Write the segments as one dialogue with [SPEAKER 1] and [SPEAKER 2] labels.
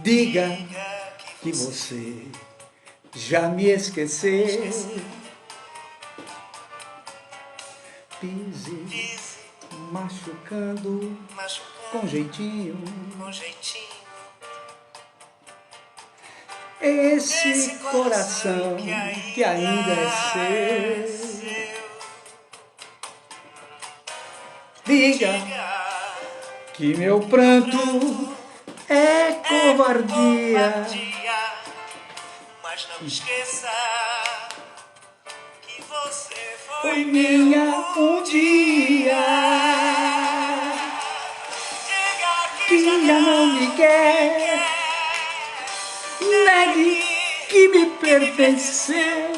[SPEAKER 1] Diga que você já me esqueceu. Pise machucando com jeitinho. Esse coração que ainda é seu. Diga que meu pranto é covardia.
[SPEAKER 2] Mas não esqueça que você
[SPEAKER 1] Foi minha um dia.
[SPEAKER 2] Diga
[SPEAKER 1] Que já não me quer. Negue que me pertenceu.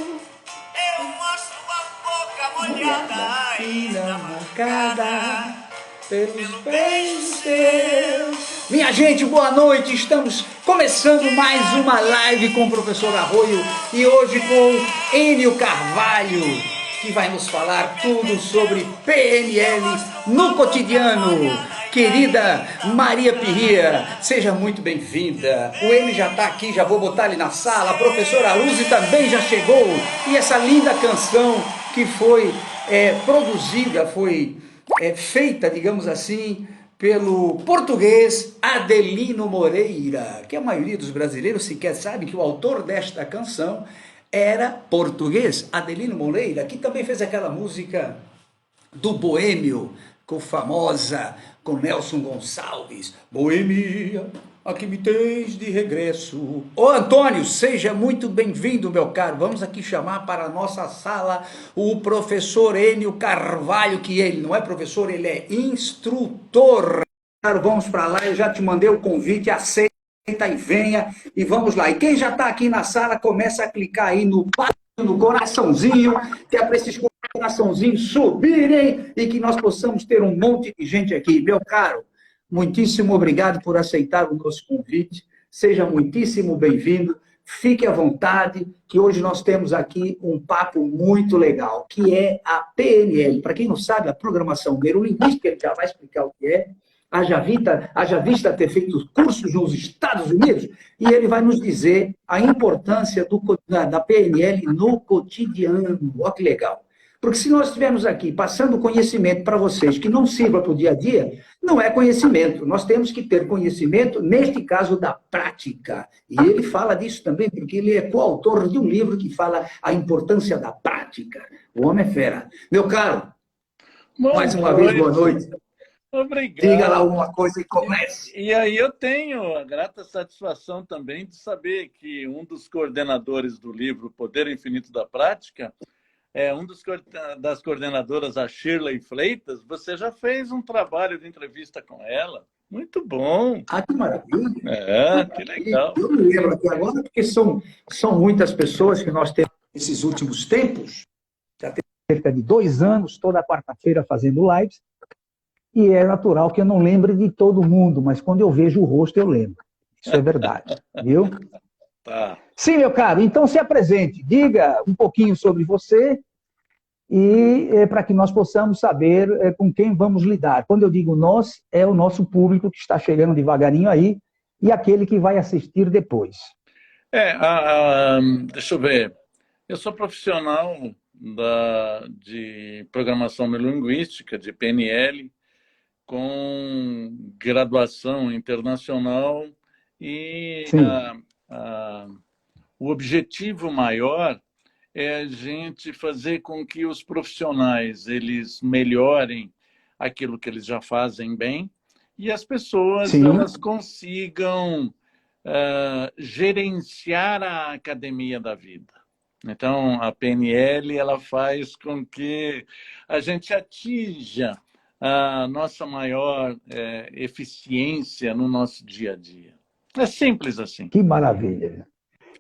[SPEAKER 2] eu mostro a boca molhada
[SPEAKER 1] Ainda marcada pelos beijos teus. Minha gente, boa noite. Estamos começando mais uma live com o professor Arroio e hoje com Enio Carvalho, que vai nos falar tudo sobre PNL no cotidiano. Querida Maria Pirria, seja muito bem-vinda. O Enio já está aqui, já vou botar ele na sala. A professora Luzi também já chegou. E essa linda canção que foi produzida, foi feita, digamos assim, pelo português Adelino Moreira, que a maioria dos brasileiros sequer sabe que o autor desta canção era português, Adelino Moreira, que também fez aquela música do Boêmio, com famosa, com Nelson Gonçalves, Boêmia, aqui me tens de regresso. Ô Antônio, seja muito bem-vindo, meu caro. Vamos aqui chamar para a nossa sala o professor Enio Carvalho, que ele não é professor, ele é instrutor. Vamos para lá, eu já te mandei o convite, aceita e venha, e vamos lá. E quem já está aqui na sala, começa a clicar aí no coraçãozinho, que é para esses coraçãozinhos subirem e que nós possamos ter um monte de gente aqui. Meu caro, muitíssimo obrigado por aceitar o nosso convite, seja muitíssimo bem-vindo, fique à vontade, que hoje nós temos aqui um papo muito legal, que é a PNL. Para quem não sabe, a programação neurolinguística, ele já vai explicar o que é, haja vista ter feito cursos nos Estados Unidos, e ele vai nos dizer a importância da PNL no cotidiano. Olha que legal. Porque se nós estivermos aqui passando conhecimento para vocês que não sirva para o dia a dia, não é conhecimento. Nós temos que ter conhecimento, neste caso, da prática. E ele fala disso também, porque ele é coautor de um livro que fala a importância da prática. O homem é fera. Meu caro, mais uma vez, boa noite.
[SPEAKER 3] Obrigado.
[SPEAKER 1] Diga lá alguma coisa e comece.
[SPEAKER 3] E aí eu tenho a grata satisfação também de saber que um dos coordenadores do livro Poder Infinito da Prática é das coordenadoras, a Shirley Fleitas. Você já fez um trabalho de entrevista com ela. Muito bom.
[SPEAKER 1] Ah, que maravilha.
[SPEAKER 3] Que legal.
[SPEAKER 1] Eu me lembro aqui agora, porque são muitas pessoas que nós temos nesses últimos tempos, já tem cerca de 2 anos, toda quarta-feira fazendo lives, e é natural que eu não lembre de todo mundo, mas quando eu vejo o rosto, eu lembro. Isso é verdade, viu?
[SPEAKER 3] Tá.
[SPEAKER 1] Sim, meu caro, então se apresente, diga um pouquinho sobre você e para que nós possamos saber com quem vamos lidar. Quando eu digo nós, é o nosso público que está chegando devagarinho aí e aquele que vai assistir depois.
[SPEAKER 3] Deixa eu ver. Eu sou profissional de programação neurolinguística, de PNL, com graduação internacional e o objetivo maior é a gente fazer com que os profissionais eles melhorem aquilo que eles já fazem bem e as pessoas elas consigam gerenciar a academia da vida. Então, a PNL ela faz com que a gente atinja a nossa maior eficiência no nosso dia a dia. É simples assim.
[SPEAKER 1] Que maravilha,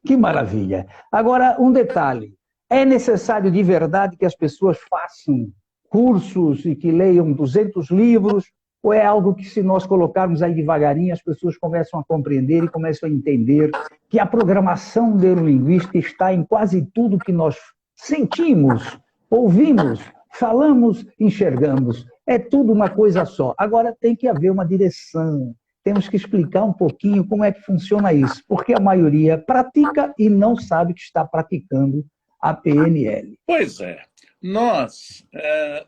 [SPEAKER 1] que maravilha. Agora, um detalhe, é necessário de verdade que as pessoas façam cursos e que leiam 200 livros, ou é algo que se nós colocarmos aí devagarinho, as pessoas começam a compreender e começam a entender que a programação neurolinguística está em quase tudo que nós sentimos, ouvimos, falamos, enxergamos. É tudo uma coisa só. Agora tem que haver uma direção, temos que explicar um pouquinho como é que funciona isso, porque a maioria pratica e não sabe que está praticando a PNL.
[SPEAKER 3] Pois é. Nós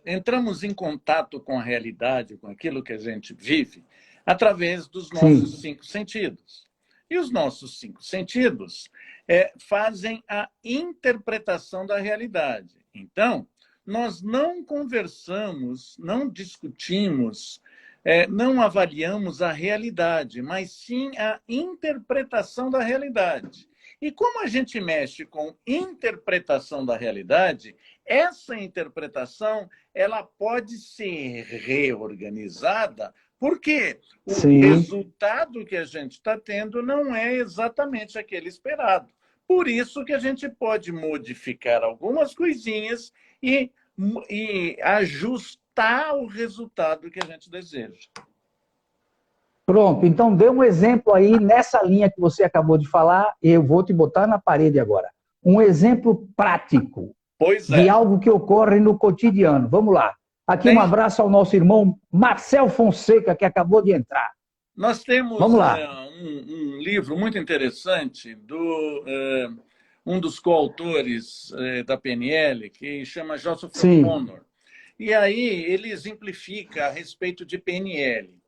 [SPEAKER 3] entramos em contato com a realidade, com aquilo que a gente vive, através dos nossos 5 sentidos. E os nossos 5 sentidos fazem a interpretação da realidade. Então, nós não conversamos, não discutimos, não avaliamos a realidade, mas sim a interpretação da realidade. E como a gente mexe com interpretação da realidade, essa interpretação ela pode ser reorganizada, porque o resultado que a gente está tendo não é exatamente aquele esperado. Por isso que a gente pode modificar algumas coisinhas e ajustar o resultado que a gente deseja.
[SPEAKER 1] Pronto, então dê um exemplo aí nessa linha que você acabou de falar, e eu vou te botar na parede agora. Um exemplo prático de algo que ocorre no cotidiano. Vamos lá. Aqui um abraço ao nosso irmão Marcel Fonseca, que acabou de entrar.
[SPEAKER 3] Nós temos um livro muito interessante do um dos coautores da PNL, que chama Joseph O'Connor. E aí ele exemplifica a respeito de PNL.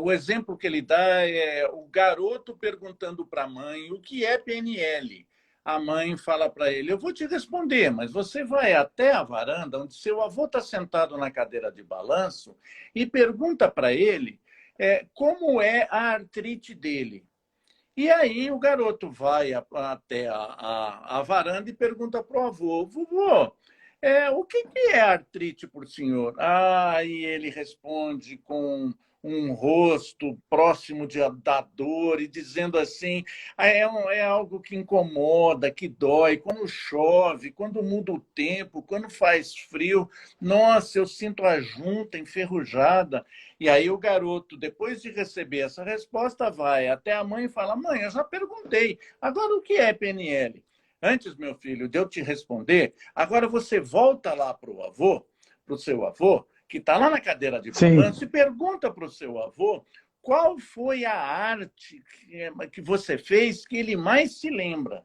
[SPEAKER 3] O exemplo que ele dá é o garoto perguntando para a mãe o que é PNL. A mãe fala para ele, eu vou te responder, mas você vai até a varanda onde seu avô está sentado na cadeira de balanço e pergunta para ele como é a artrite dele. E aí o garoto vai até a varanda e pergunta para o avô, vovô, o que é artrite por senhor? E ele responde com um rosto próximo da dor e dizendo assim, é algo que incomoda, que dói, quando chove, quando muda o tempo, quando faz frio, nossa, eu sinto a junta enferrujada. E aí o garoto, depois de receber essa resposta, vai até a mãe e fala, mãe, eu já perguntei, agora o que é PNL? Antes, meu filho, de eu te responder, agora você volta lá para o seu avô, que está lá na cadeira de balanço, e pergunta para o seu avô qual foi a arte que você fez que ele mais se lembra.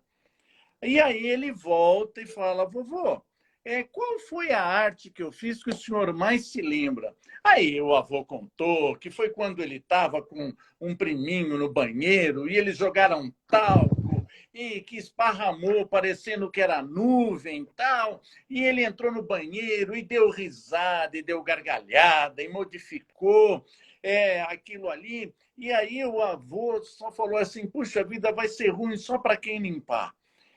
[SPEAKER 3] E aí ele volta e fala, vovô, qual foi a arte que eu fiz que o senhor mais se lembra? Aí o avô contou que foi quando ele estava com um priminho no banheiro e eles jogaram talco e que esparramou parecendo que era nuvem e tal, e ele entrou no banheiro e deu risada, e deu gargalhada, e modificou aquilo ali, e aí o avô só falou assim, puxa vida, vai ser ruim só para quem limpar.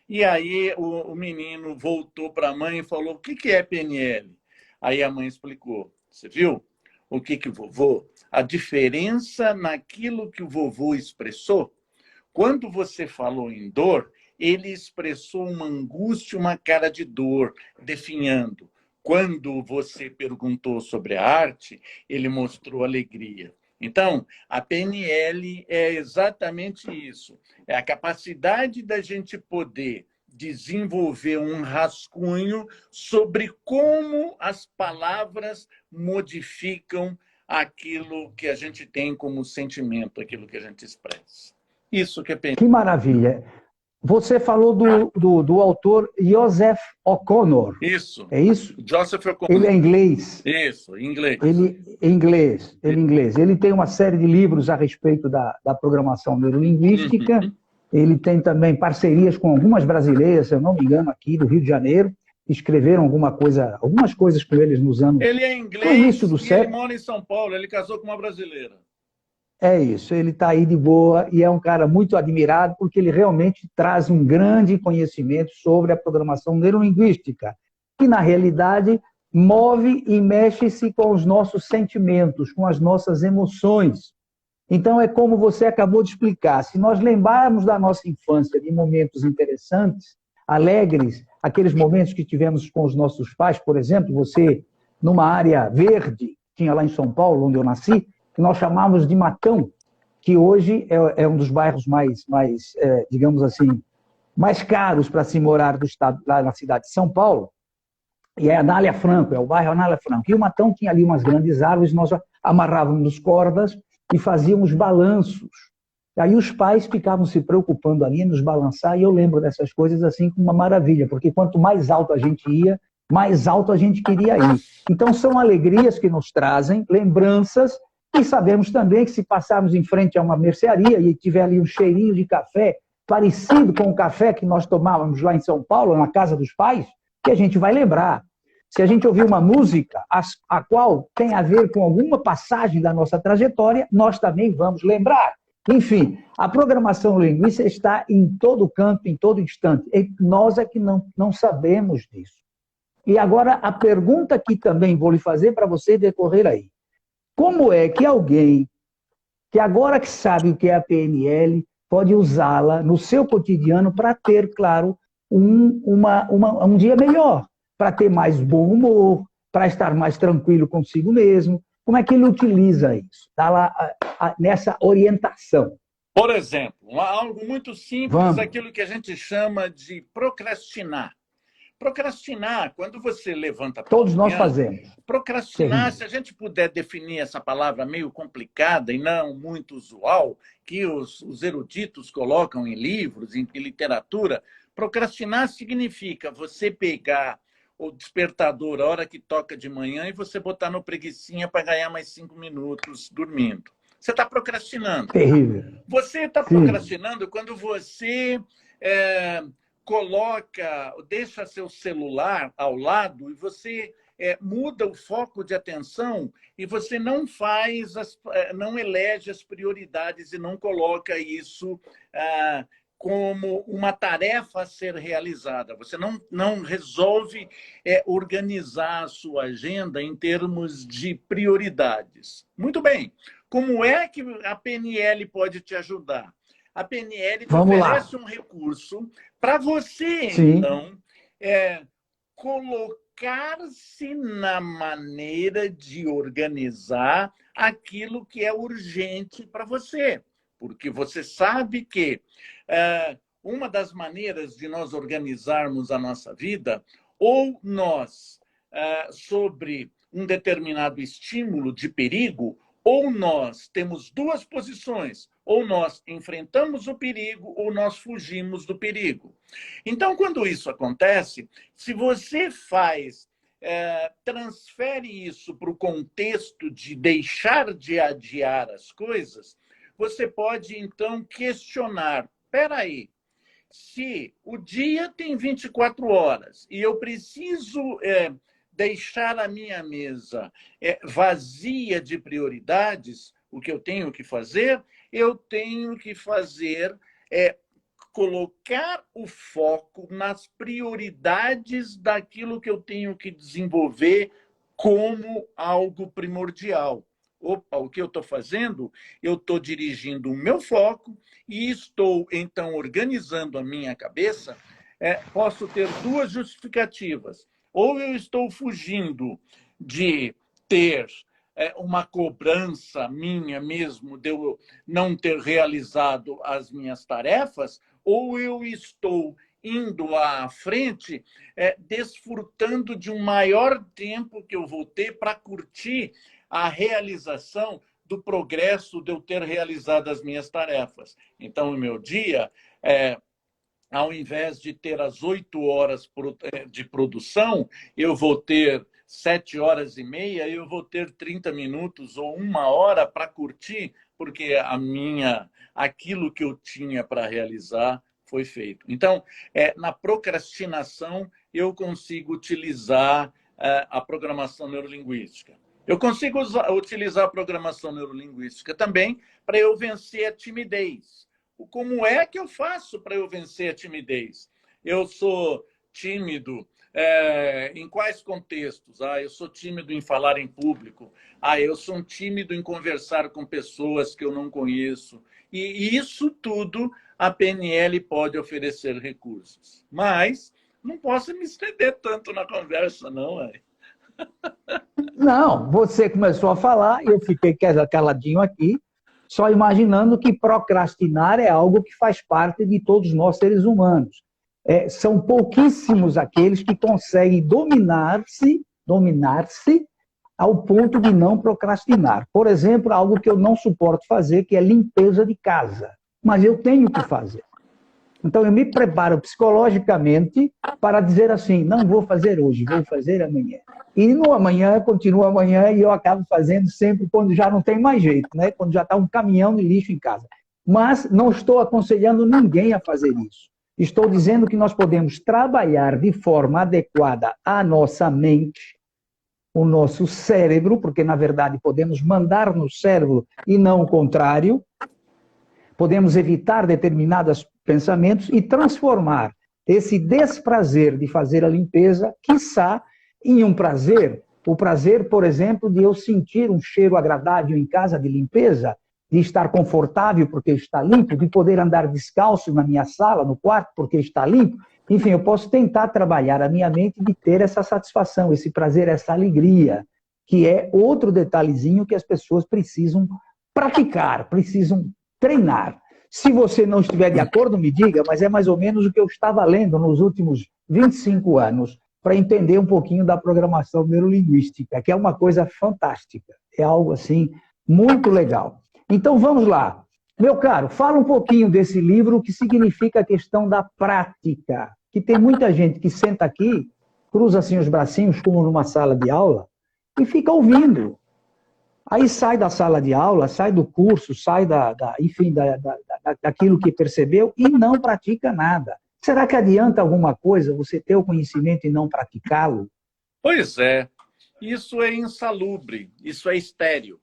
[SPEAKER 3] E aí o menino voltou para a mãe e falou, o que é PNL? Aí a mãe explicou, você viu o que o vovô, a diferença naquilo que o vovô expressou? Quando você falou em dor, ele expressou uma angústia, uma cara de dor, definhando. Quando você perguntou sobre a arte, ele mostrou alegria. Então, a PNL é exatamente isso. É a capacidade da gente poder desenvolver um rascunho sobre como as palavras modificam aquilo que a gente tem como sentimento, aquilo que a gente expressa. Isso que é PNL.
[SPEAKER 1] Que maravilha. Você falou do autor Joseph O'Connor.
[SPEAKER 3] Isso.
[SPEAKER 1] É isso?
[SPEAKER 3] Joseph O'Connor.
[SPEAKER 1] Ele é inglês.
[SPEAKER 3] Isso, inglês.
[SPEAKER 1] Inglês. Ele tem uma série de livros a respeito da programação neurolinguística. Ele tem também parcerias com algumas brasileiras, se eu não me engano, aqui do Rio de Janeiro. Escreveram algumas coisas com eles nos anos...
[SPEAKER 3] Ele é inglês
[SPEAKER 1] no início do século.
[SPEAKER 3] Ele mora em São Paulo. Ele casou com uma brasileira.
[SPEAKER 1] É isso, ele está aí de boa e é um cara muito admirado porque ele realmente traz um grande conhecimento sobre a programação neurolinguística, que na realidade move e mexe-se com os nossos sentimentos, com as nossas emoções. Então é como você acabou de explicar, se nós lembrarmos da nossa infância de momentos interessantes, alegres, aqueles momentos que tivemos com os nossos pais, por exemplo, você numa área verde, tinha lá em São Paulo, onde eu nasci, que nós chamamos de Matão, que hoje é um dos bairros mais digamos assim, mais caros para se morar do estado, lá na cidade de São Paulo. E é Anália Franco, é o bairro Anália Franco. E o Matão tinha ali umas grandes árvores, nós amarrávamos cordas e fazíamos balanços. E aí os pais ficavam se preocupando ali em nos balançar, e eu lembro dessas coisas assim com uma maravilha, porque quanto mais alto a gente ia, mais alto a gente queria ir. Então são alegrias que nos trazem, lembranças, e sabemos também que se passarmos em frente a uma mercearia e tiver ali um cheirinho de café, parecido com o café que nós tomávamos lá em São Paulo, na casa dos pais, que a gente vai lembrar. Se a gente ouvir uma música a qual tem a ver com alguma passagem da nossa trajetória, nós também vamos lembrar. Enfim, a programação linguística está em todo canto, em todo instante. E nós é que não sabemos disso. E agora a pergunta que também vou lhe fazer para você decorrer aí. Como é que alguém que agora que sabe o que é a PNL pode usá-la no seu cotidiano para ter, claro, um dia melhor, para ter mais bom humor, para estar mais tranquilo consigo mesmo? Como é que ele utiliza isso? Está lá nessa orientação.
[SPEAKER 3] Por exemplo, algo muito simples,
[SPEAKER 1] Vamos.
[SPEAKER 3] Aquilo que a gente chama de procrastinar. Procrastinar, quando você levanta...
[SPEAKER 1] Todos nós fazemos.
[SPEAKER 3] Procrastinar, se a gente puder definir essa palavra meio complicada e não muito usual, que os eruditos colocam em livros, em literatura, procrastinar significa você pegar o despertador a hora que toca de manhã e você botar no preguicinha para ganhar mais 5 minutos dormindo. Você está procrastinando.
[SPEAKER 1] Terrível.
[SPEAKER 3] Você está procrastinando quando você deixa seu celular ao lado e você muda o foco de atenção e você não não elege as prioridades e não coloca isso como uma tarefa a ser realizada. Você não resolve organizar a sua agenda em termos de prioridades. Muito bem. Como é que a PNL pode te ajudar? A PNL te oferece um recurso para você, então, colocar-se na maneira de organizar aquilo que é urgente para você. Porque você sabe que uma das maneiras de nós organizarmos a nossa vida, ou nós, sobre um determinado estímulo de perigo, ou nós temos duas posições, ou nós enfrentamos o perigo, ou nós fugimos do perigo. Então, quando isso acontece, se você transfere isso para o contexto de deixar de adiar as coisas, você pode, então, questionar, espera aí, se o dia tem 24 horas e eu preciso deixar a minha mesa vazia de prioridades, o que eu tenho que fazer? Eu tenho que fazer colocar o foco nas prioridades daquilo que eu tenho que desenvolver como algo primordial. Opa, o que eu estou fazendo? Eu estou dirigindo o meu foco e estou, então, organizando a minha cabeça. Posso ter duas justificativas. Ou eu estou fugindo de ter uma cobrança minha mesmo de eu não ter realizado as minhas tarefas, ou eu estou indo à frente, desfrutando de um maior tempo que eu vou ter para curtir a realização do progresso de eu ter realizado as minhas tarefas. Então, o meu dia, ao invés de ter as 8 horas de produção, eu vou ter 7 horas e meia, eu vou ter 30 minutos ou 1 hora para curtir, porque aquilo que eu tinha para realizar foi feito. Então, na procrastinação, eu consigo utilizar a programação neurolinguística. Eu consigo utilizar a programação neurolinguística também para eu vencer a timidez. Como é que eu faço para eu vencer a timidez? Eu sou tímido em quais contextos? Eu sou tímido em falar em público. Eu sou tímido em conversar com pessoas que eu não conheço. E isso tudo a PNL pode oferecer recursos. Mas não posso me estender tanto na conversa, não.
[SPEAKER 1] Não, você começou a falar e eu fiquei caladinho aqui, só imaginando que procrastinar é algo que faz parte de todos nós seres humanos. são pouquíssimos aqueles que conseguem dominar-se ao ponto de não procrastinar. Por exemplo, algo que eu não suporto fazer, que é limpeza de casa. Mas eu tenho que fazer. Então, eu me preparo psicologicamente para dizer assim, não vou fazer hoje, vou fazer amanhã. E no amanhã, continua amanhã, e eu acabo fazendo sempre quando já não tem mais jeito, né? Quando já está um caminhão de lixo em casa. Mas não estou aconselhando ninguém a fazer isso. Estou dizendo que nós podemos trabalhar de forma adequada a nossa mente, o nosso cérebro, porque, na verdade, podemos mandar no cérebro e não o contrário. Podemos evitar determinados pensamentos e transformar esse desprazer de fazer a limpeza, quiçá, em um prazer. O prazer, por exemplo, de eu sentir um cheiro agradável em casa de limpeza, de estar confortável porque está limpo, de poder andar descalço na minha sala, no quarto, porque está limpo. Enfim, eu posso tentar trabalhar a minha mente de ter essa satisfação, esse prazer, essa alegria, que é outro detalhezinho que as pessoas precisam praticar, precisam treinar. Se você não estiver de acordo, me diga, mas é mais ou menos o que eu estava lendo nos últimos 25 anos, para entender um pouquinho da programação neurolinguística, que é uma coisa fantástica, é algo assim muito legal. Então vamos lá. Meu caro, fala um pouquinho desse livro, o que significa a questão da prática, que tem muita gente que senta aqui, cruza assim os bracinhos, como numa sala de aula, e fica ouvindo. Aí sai da sala de aula, sai do curso, sai daquilo que percebeu e não pratica nada. Será que adianta alguma coisa você ter o conhecimento e não praticá-lo?
[SPEAKER 3] Pois é, isso é insalubre, isso é estéril.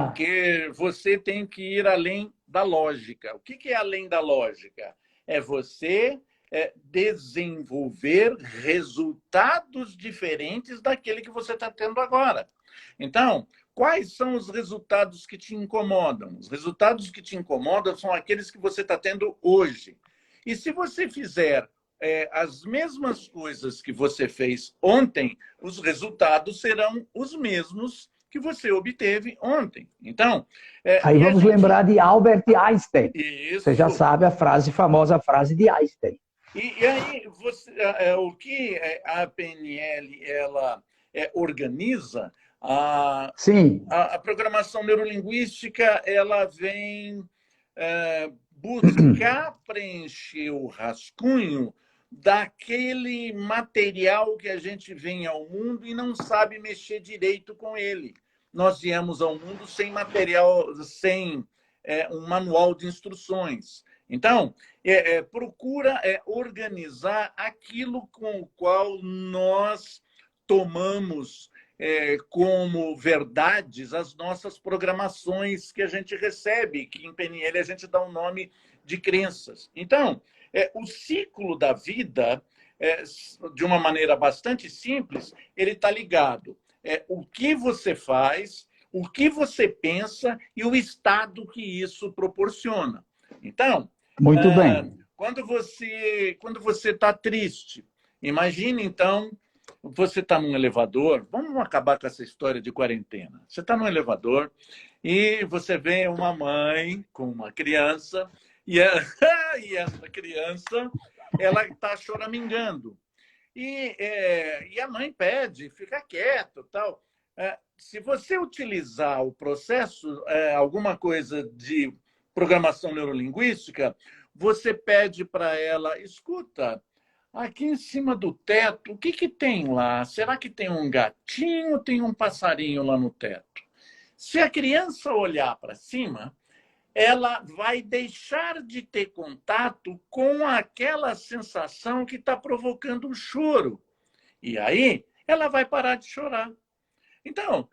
[SPEAKER 3] Porque você tem que ir além da lógica. O que é além da lógica? É você desenvolver resultados diferentes daquele que você está tendo agora. Então, quais são os resultados que te incomodam? Os resultados que te incomodam são aqueles que você está tendo hoje. E se você fizer as mesmas coisas que você fez ontem, os resultados serão os mesmos que você obteve ontem. Então,
[SPEAKER 1] aí vamos lembrar de Albert Einstein.
[SPEAKER 3] Isso.
[SPEAKER 1] Você já sabe a famosa frase de Einstein.
[SPEAKER 3] E aí, o que a PNL ela organiza,
[SPEAKER 1] Sim.
[SPEAKER 3] A programação neurolinguística, ela vem buscar preencher o rascunho daquele material que a gente vem ao mundo e não sabe mexer direito com ele. Nós viemos ao mundo sem material, sem um manual de instruções. Então, procura organizar aquilo com o qual nós tomamos como verdades as nossas programações que a gente recebe, que em PNL a gente dá um nome de crenças. Então, o ciclo da vida, de uma maneira bastante simples, ele está ligado. O que você faz, o que você pensa e o estado que isso proporciona. Então,
[SPEAKER 1] muito bem.
[SPEAKER 3] Quando você está triste, imagine, então, você está num elevador, vamos acabar com essa história de quarentena. Você está num elevador e você vê uma mãe com uma criança e essa criança ela está choramingando. E a mãe pede, fica quieto, tal. Se você utilizar o processo, alguma coisa de programação neurolinguística, você pede para ela, escuta, aqui em cima do teto, o que tem lá? Será que tem um gatinho ou tem um passarinho lá no teto? Se a criança olhar para cima, ela vai deixar de ter contato com aquela sensação que está provocando um choro. E aí, ela vai parar de chorar. Então,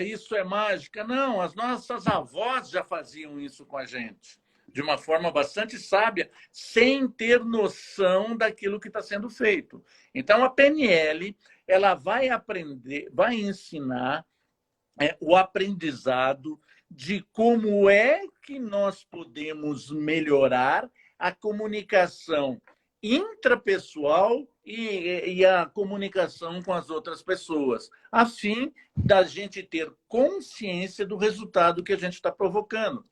[SPEAKER 3] isso é mágica? Não, as nossas avós já faziam isso com a gente, de uma forma bastante sábia, sem ter noção daquilo que está sendo feito. Então, a PNL, ela vai aprender, vai ensinar o aprendizado de como é que nós podemos melhorar a comunicação intrapessoal e a comunicação com as outras pessoas, a fim da gente ter consciência do resultado que a gente está provocando.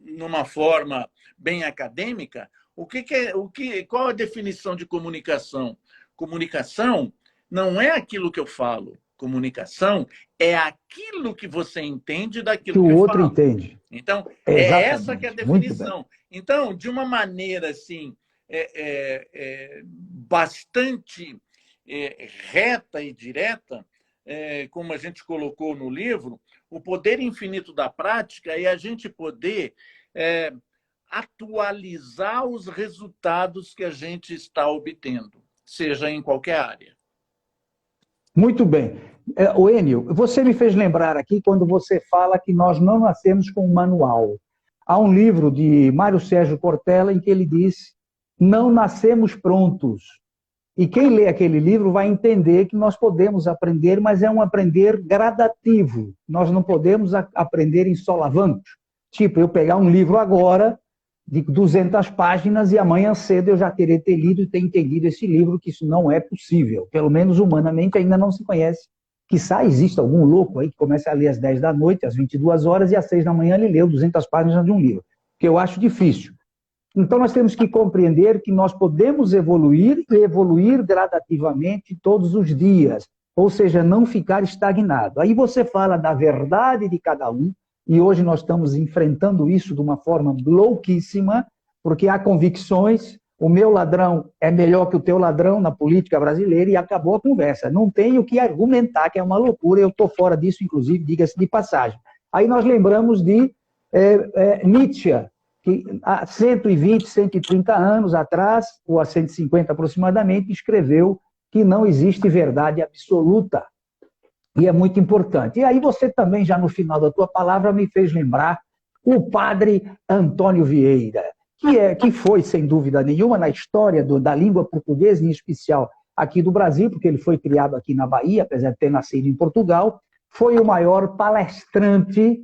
[SPEAKER 3] Numa forma bem acadêmica, Qual a definição de comunicação? Comunicação não é aquilo que eu falo. Comunicação é aquilo que você entende daquilo
[SPEAKER 1] que
[SPEAKER 3] que
[SPEAKER 1] o
[SPEAKER 3] eu
[SPEAKER 1] outro
[SPEAKER 3] falo.
[SPEAKER 1] entende.
[SPEAKER 3] Então,
[SPEAKER 1] Exatamente.
[SPEAKER 3] é essa que é a definição. Então, de uma maneira assim, bastante reta e direta, como a gente colocou no livro, o poder infinito da prática é a gente poder atualizar os resultados que a gente está obtendo, seja em qualquer área.
[SPEAKER 1] Muito bem. O Enio, você me fez lembrar aqui quando você fala que nós não nascemos com um manual. Há um livro de Mário Sérgio Cortella em que ele diz: não nascemos prontos. E quem lê aquele livro vai entender que nós podemos aprender, mas é um aprender gradativo. Nós não podemos aprender em solavancos. Tipo, eu pegar um livro agora de 200 páginas e amanhã cedo eu já terei lido e ter entendido esse livro, que isso não é possível. Pelo menos humanamente ainda não se conhece. Quizá exista algum louco aí que comece a ler às 10 da noite, às 22 horas e às 6 da manhã ele leu 200 páginas de um livro, que eu acho difícil. Então nós temos que compreender que nós podemos evoluir e evoluir gradativamente todos os dias, ou seja, não ficar estagnado. Aí você fala da verdade de cada um, e hoje nós estamos enfrentando isso de uma forma louquíssima, porque há convicções, o meu ladrão é melhor que o teu ladrão na política brasileira, e acabou a conversa. Não tenho o que argumentar, que é uma loucura, eu estou fora disso, inclusive, diga-se de passagem. Aí nós lembramos de Nietzsche, que há 120, 130 anos atrás, ou há 150 aproximadamente, escreveu que não existe verdade absoluta. E é muito importante. E aí você também, já no final da tua palavra, me fez lembrar o padre Antônio Vieira, que foi, sem dúvida nenhuma, na história da língua portuguesa, em especial aqui do Brasil, porque ele foi criado aqui na Bahia, apesar de ter nascido em Portugal, foi o maior palestrante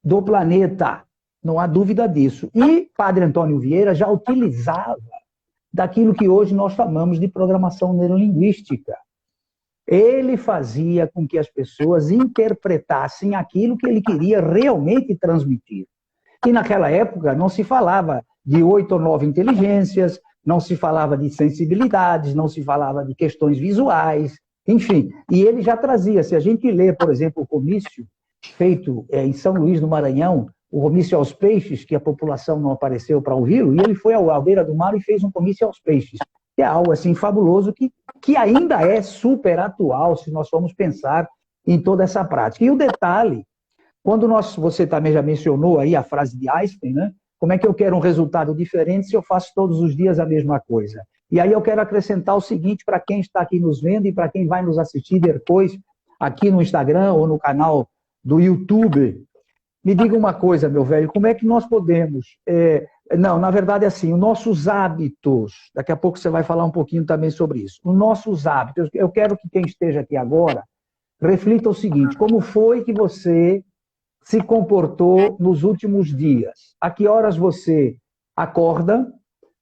[SPEAKER 1] do planeta. Não há dúvida disso. E padre Antônio Vieira já utilizava daquilo que hoje nós chamamos de programação neurolinguística. Ele fazia com que as pessoas interpretassem aquilo que ele queria realmente transmitir. E naquela época não se falava de 8 ou 9 inteligências, não se falava de sensibilidades, não se falava de questões visuais, enfim. E ele já trazia, se a gente lê, por exemplo, o comício feito em São Luís do Maranhão, o comício aos peixes, que a população não apareceu para ouvi-lo, e ele foi à beira do mar e fez um comício aos peixes. É algo assim fabuloso que ainda é super atual, se nós formos pensar em toda essa prática. E o detalhe, quando você também já mencionou aí a frase de Einstein, né? Como é que eu quero um resultado diferente se eu faço todos os dias a mesma coisa? E aí eu quero acrescentar o seguinte para quem está aqui nos vendo e para quem vai nos assistir depois aqui no Instagram ou no canal do YouTube. Me diga uma coisa, meu velho, como é que nós podemos... Não, na verdade é assim, os nossos hábitos, daqui a pouco você vai falar um pouquinho também sobre isso, os nossos hábitos, eu quero que quem esteja aqui agora reflita o seguinte: como foi que você se comportou nos últimos dias? A que horas você acorda?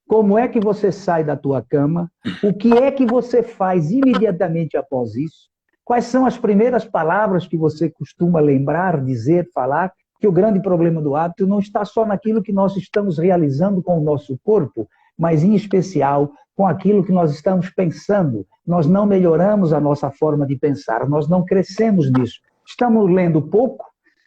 [SPEAKER 1] Como é que você sai da tua cama? O que é que você faz imediatamente após isso? Quais são as primeiras palavras que você costuma lembrar, dizer, falar? Que o grande problema do hábito não está só naquilo que nós estamos realizando com o nosso corpo, mas em especial com aquilo que nós estamos pensando. Nós não melhoramos a nossa forma de pensar, nós não crescemos nisso. Estamos lendo pouco,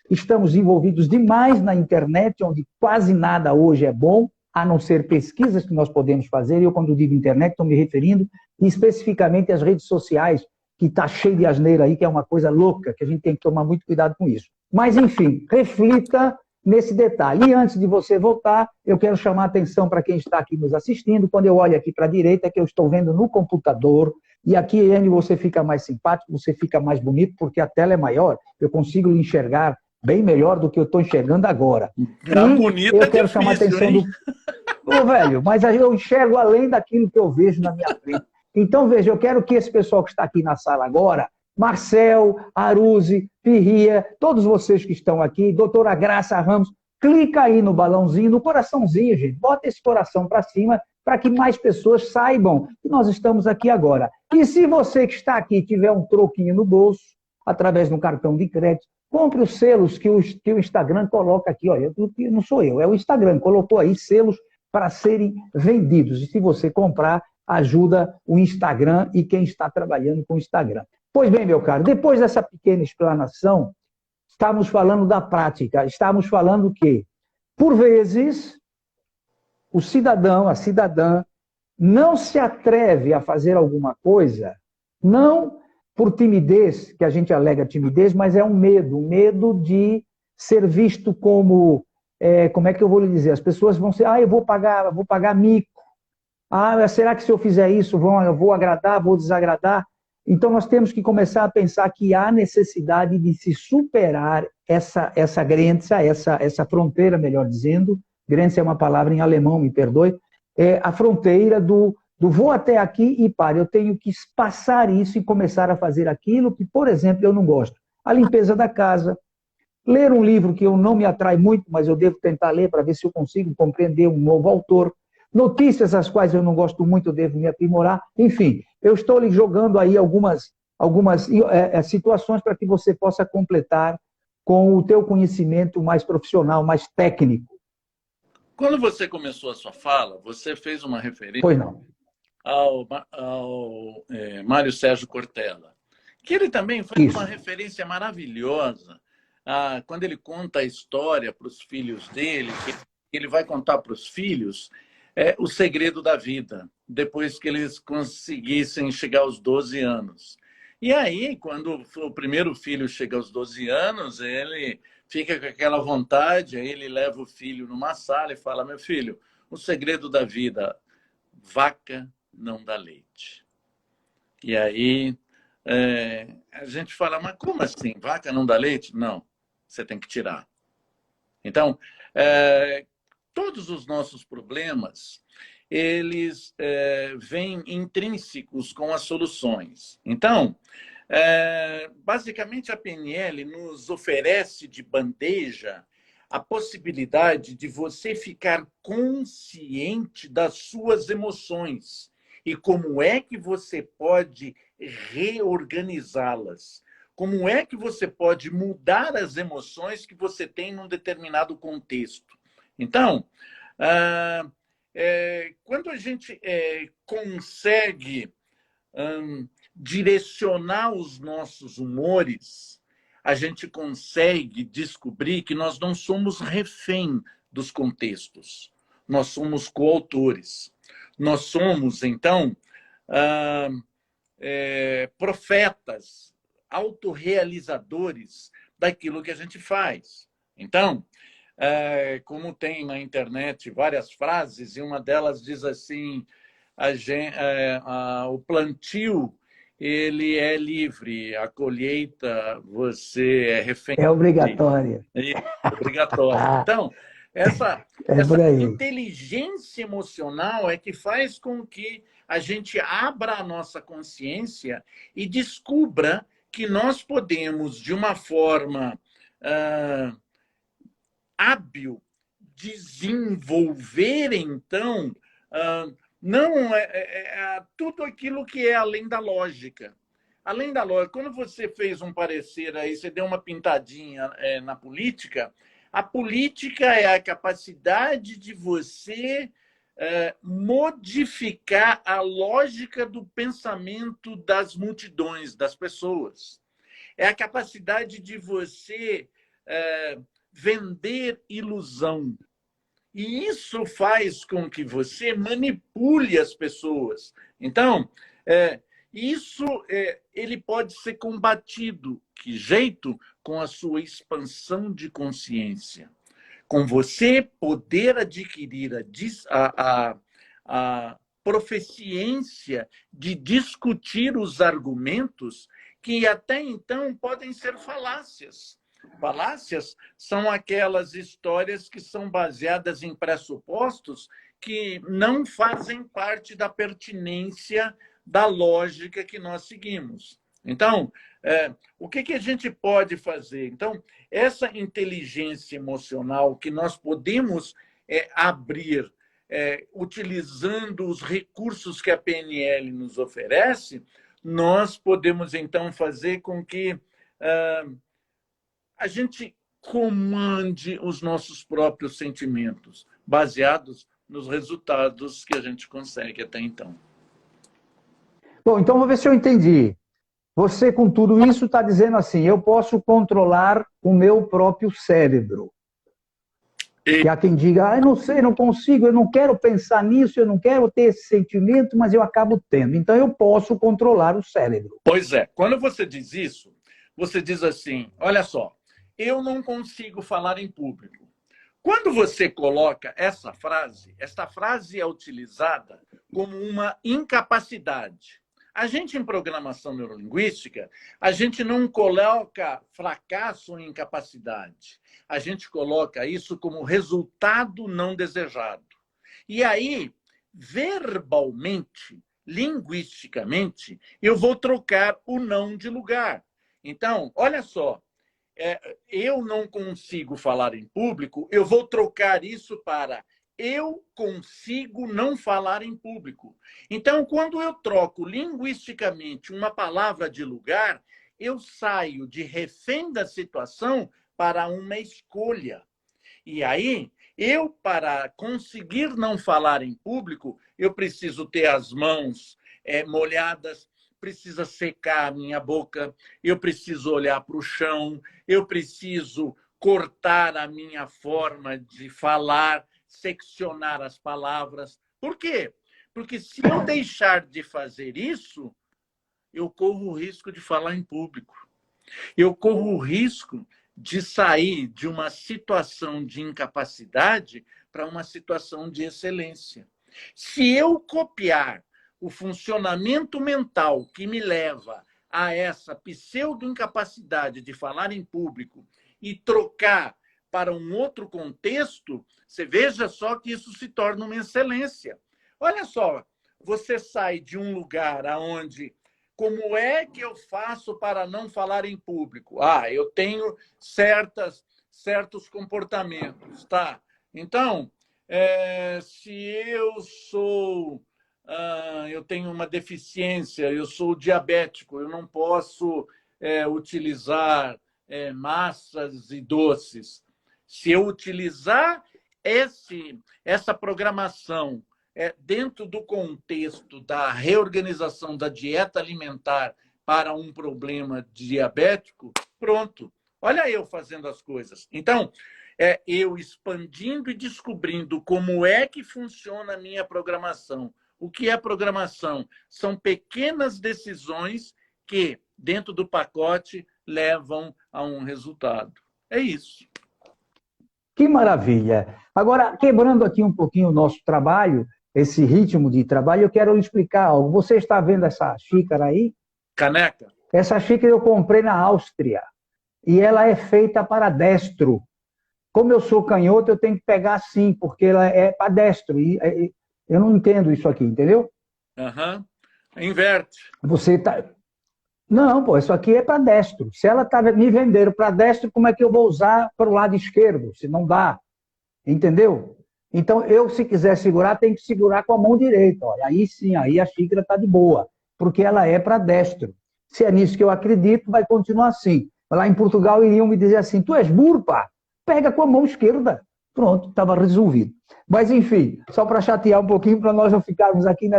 [SPEAKER 1] estamos envolvidos demais na internet, onde quase nada hoje é bom, a não ser pesquisas que nós podemos fazer. Eu, quando digo internet, estou me referindo especificamente às redes sociais, que está cheio de asneira aí, que é uma coisa louca, que a gente tem que tomar muito cuidado com isso. Mas, enfim, reflita nesse detalhe. E antes de você voltar, eu quero chamar a atenção para quem está aqui nos assistindo. Quando eu olho aqui para a direita, é que eu estou vendo no computador. E aqui, Enio, você fica mais simpático, você fica mais bonito, porque a tela é maior. Eu consigo lhe enxergar bem melhor do que eu estou enxergando agora.
[SPEAKER 3] Bonito
[SPEAKER 1] eu
[SPEAKER 3] é
[SPEAKER 1] quero
[SPEAKER 3] difícil,
[SPEAKER 1] chamar a atenção
[SPEAKER 3] hein?
[SPEAKER 1] Ô, velho, mas eu enxergo além daquilo que eu vejo na minha frente. Então, veja, eu quero que esse pessoal que está aqui na sala agora, Marcel, Aruzi, Pirria, todos vocês que estão aqui, doutora Graça Ramos, clica aí no balãozinho, no coraçãozinho, gente. Bota esse coração para cima para que mais pessoas saibam que nós estamos aqui agora. E se você que está aqui tiver um troquinho no bolso, através de um cartão de crédito, compre os selos que o Instagram coloca aqui. Olha, não sou eu, é o Instagram. Colocou aí selos para serem vendidos. E se você comprar, ajuda o Instagram e quem está trabalhando com o Instagram. Pois bem, meu caro, depois dessa pequena explanação, estamos falando da prática, estamos falando que, por vezes, o cidadão, a cidadã, não se atreve a fazer alguma coisa, não por timidez, que a gente alega timidez, mas é um medo de ser visto como, como é que eu vou lhe dizer? As pessoas vão ser, eu vou pagar mico. Será que se eu fizer isso, eu vou agradar, vou desagradar? Então, nós temos que começar a pensar que há necessidade de se superar essa grença, essa fronteira, melhor dizendo. Grença é uma palavra em alemão, me perdoe. É a fronteira do vou até aqui e pare. Eu tenho que passar isso e começar a fazer aquilo que, por exemplo, eu não gosto. A limpeza da casa, ler um livro que eu não me atrai muito, mas eu devo tentar ler para ver se eu consigo compreender um novo autor. Notícias às quais eu não gosto muito, eu devo me aprimorar. Enfim, eu estou lhe jogando aí algumas situações para que você possa completar com o teu conhecimento mais profissional, mais técnico.
[SPEAKER 3] Quando você começou a sua fala, você fez uma referência
[SPEAKER 1] Pois não.
[SPEAKER 3] ao Mário Sérgio Cortella, que ele também faz uma referência maravilhosa quando ele conta a história para os filhos dele, que ele vai contar para os filhos o segredo da vida, depois que eles conseguissem chegar aos 12 anos. E aí, quando o primeiro filho chega aos 12 anos, ele fica com aquela vontade, aí ele leva o filho numa sala e fala: meu filho, o segredo da vida, vaca não dá leite. E aí a gente fala: mas como assim? Vaca não dá leite? Não, você tem que tirar. Então, todos os nossos problemas, eles vêm intrínsecos com as soluções. Então, basicamente, a PNL nos oferece de bandeja a possibilidade de você ficar consciente das suas emoções e como é que você pode reorganizá-las. Como é que você pode mudar as emoções que você tem num determinado contexto. Então, quando a gente consegue direcionar os nossos humores, a gente consegue descobrir que nós não somos refém dos contextos. Nós somos coautores. Nós somos, então, profetas, autorrealizadores daquilo que a gente faz. Então, como tem na internet várias frases, e uma delas diz assim: o plantio ele é livre, a colheita você é refém.
[SPEAKER 1] É obrigatória.
[SPEAKER 3] É obrigatória. Então, essa inteligência emocional é que faz com que a gente abra a nossa consciência e descubra que nós podemos, de uma forma hábil, desenvolver, então, não tudo aquilo que é além da lógica. Além da lógica, quando você fez um parecer aí, você deu uma pintadinha na política, a política é a capacidade de você modificar a lógica do pensamento das multidões, das pessoas. É a capacidade de você vender ilusão. E isso faz com que você manipule as pessoas. Então, isso ele pode ser combatido. Que jeito? Com a sua expansão de consciência. Com você poder adquirir a proficiência de discutir os argumentos que até então podem ser falácias. Falácias são aquelas histórias que são baseadas em pressupostos que não fazem parte da pertinência da lógica que nós seguimos. Então, o que a gente pode fazer? Então, essa inteligência emocional que nós podemos abrir utilizando os recursos que a PNL nos oferece, nós podemos, então, fazer com que a gente comande os nossos próprios sentimentos, baseados nos resultados que a gente consegue até então.
[SPEAKER 1] Bom, então vou ver se eu entendi. Você, com tudo isso, está dizendo assim, eu posso controlar o meu próprio cérebro. E há quem diga, eu não sei, não consigo, eu não quero pensar nisso, eu não quero ter esse sentimento, mas eu acabo tendo. Então eu posso controlar o cérebro.
[SPEAKER 3] Pois é, quando você diz isso, você diz assim, olha só, eu não consigo falar em público. Quando você coloca essa frase é utilizada como uma incapacidade. A gente, em programação neurolinguística, a gente não coloca fracasso ou incapacidade. A gente coloca isso como resultado não desejado. E aí, verbalmente, linguisticamente, eu vou trocar o não de lugar. Então, olha só, eu não consigo falar em público, eu vou trocar isso para eu consigo não falar em público. Então, quando eu troco linguisticamente uma palavra de lugar, eu saio de refém da situação para uma escolha. E aí, eu, para conseguir não falar em público, eu preciso ter as mãos molhadas, precisa secar a minha boca, eu preciso olhar para o chão, eu preciso cortar a minha forma de falar, seccionar as palavras. Por quê? Porque se eu deixar de fazer isso, eu corro o risco de falar em público. Eu corro o risco de sair de uma situação de incapacidade para uma situação de excelência. Se eu copiar o funcionamento mental que me leva a essa pseudo-incapacidade de falar em público e trocar para um outro contexto, você veja só que isso se torna uma excelência. Olha só, você sai de um lugar onde, como é que eu faço para não falar em público? Eu tenho certos comportamentos, tá? Então, se eu tenho uma deficiência, eu sou diabético, eu não posso utilizar massas e doces. Se eu utilizar essa programação dentro do contexto da reorganização da dieta alimentar para um problema diabético, pronto. Olha eu fazendo as coisas. Então, eu expandindo e descobrindo como é que funciona a minha programação. O que é programação? São pequenas decisões que, dentro do pacote, levam a um resultado. É isso.
[SPEAKER 1] Que maravilha! Agora, quebrando aqui um pouquinho o nosso trabalho, esse ritmo de trabalho, eu quero lhe explicar algo. Você está vendo essa xícara aí?
[SPEAKER 3] Caneca?
[SPEAKER 1] Essa xícara eu comprei na Áustria e ela é feita para destro. Como eu sou canhoto, eu tenho que pegar assim, porque ela é para destro. E eu não entendo isso aqui, entendeu?
[SPEAKER 3] Uhum. Inverte.
[SPEAKER 1] Você tá... Não, pô, isso aqui é para destro. Se ela está me vendendo para destro, como é que eu vou usar para o lado esquerdo? Se não dá. Entendeu? Então, eu, se quiser segurar, tenho que segurar com a mão direita. Olha. Aí sim, aí a xícara está de boa, porque ela é para destro. Se é nisso que eu acredito, vai continuar assim. Lá em Portugal iriam me dizer assim, tu és burro, pá, pega com a mão esquerda. Pronto, estava resolvido. Mas, enfim, só para chatear um pouquinho, para nós não ficarmos aqui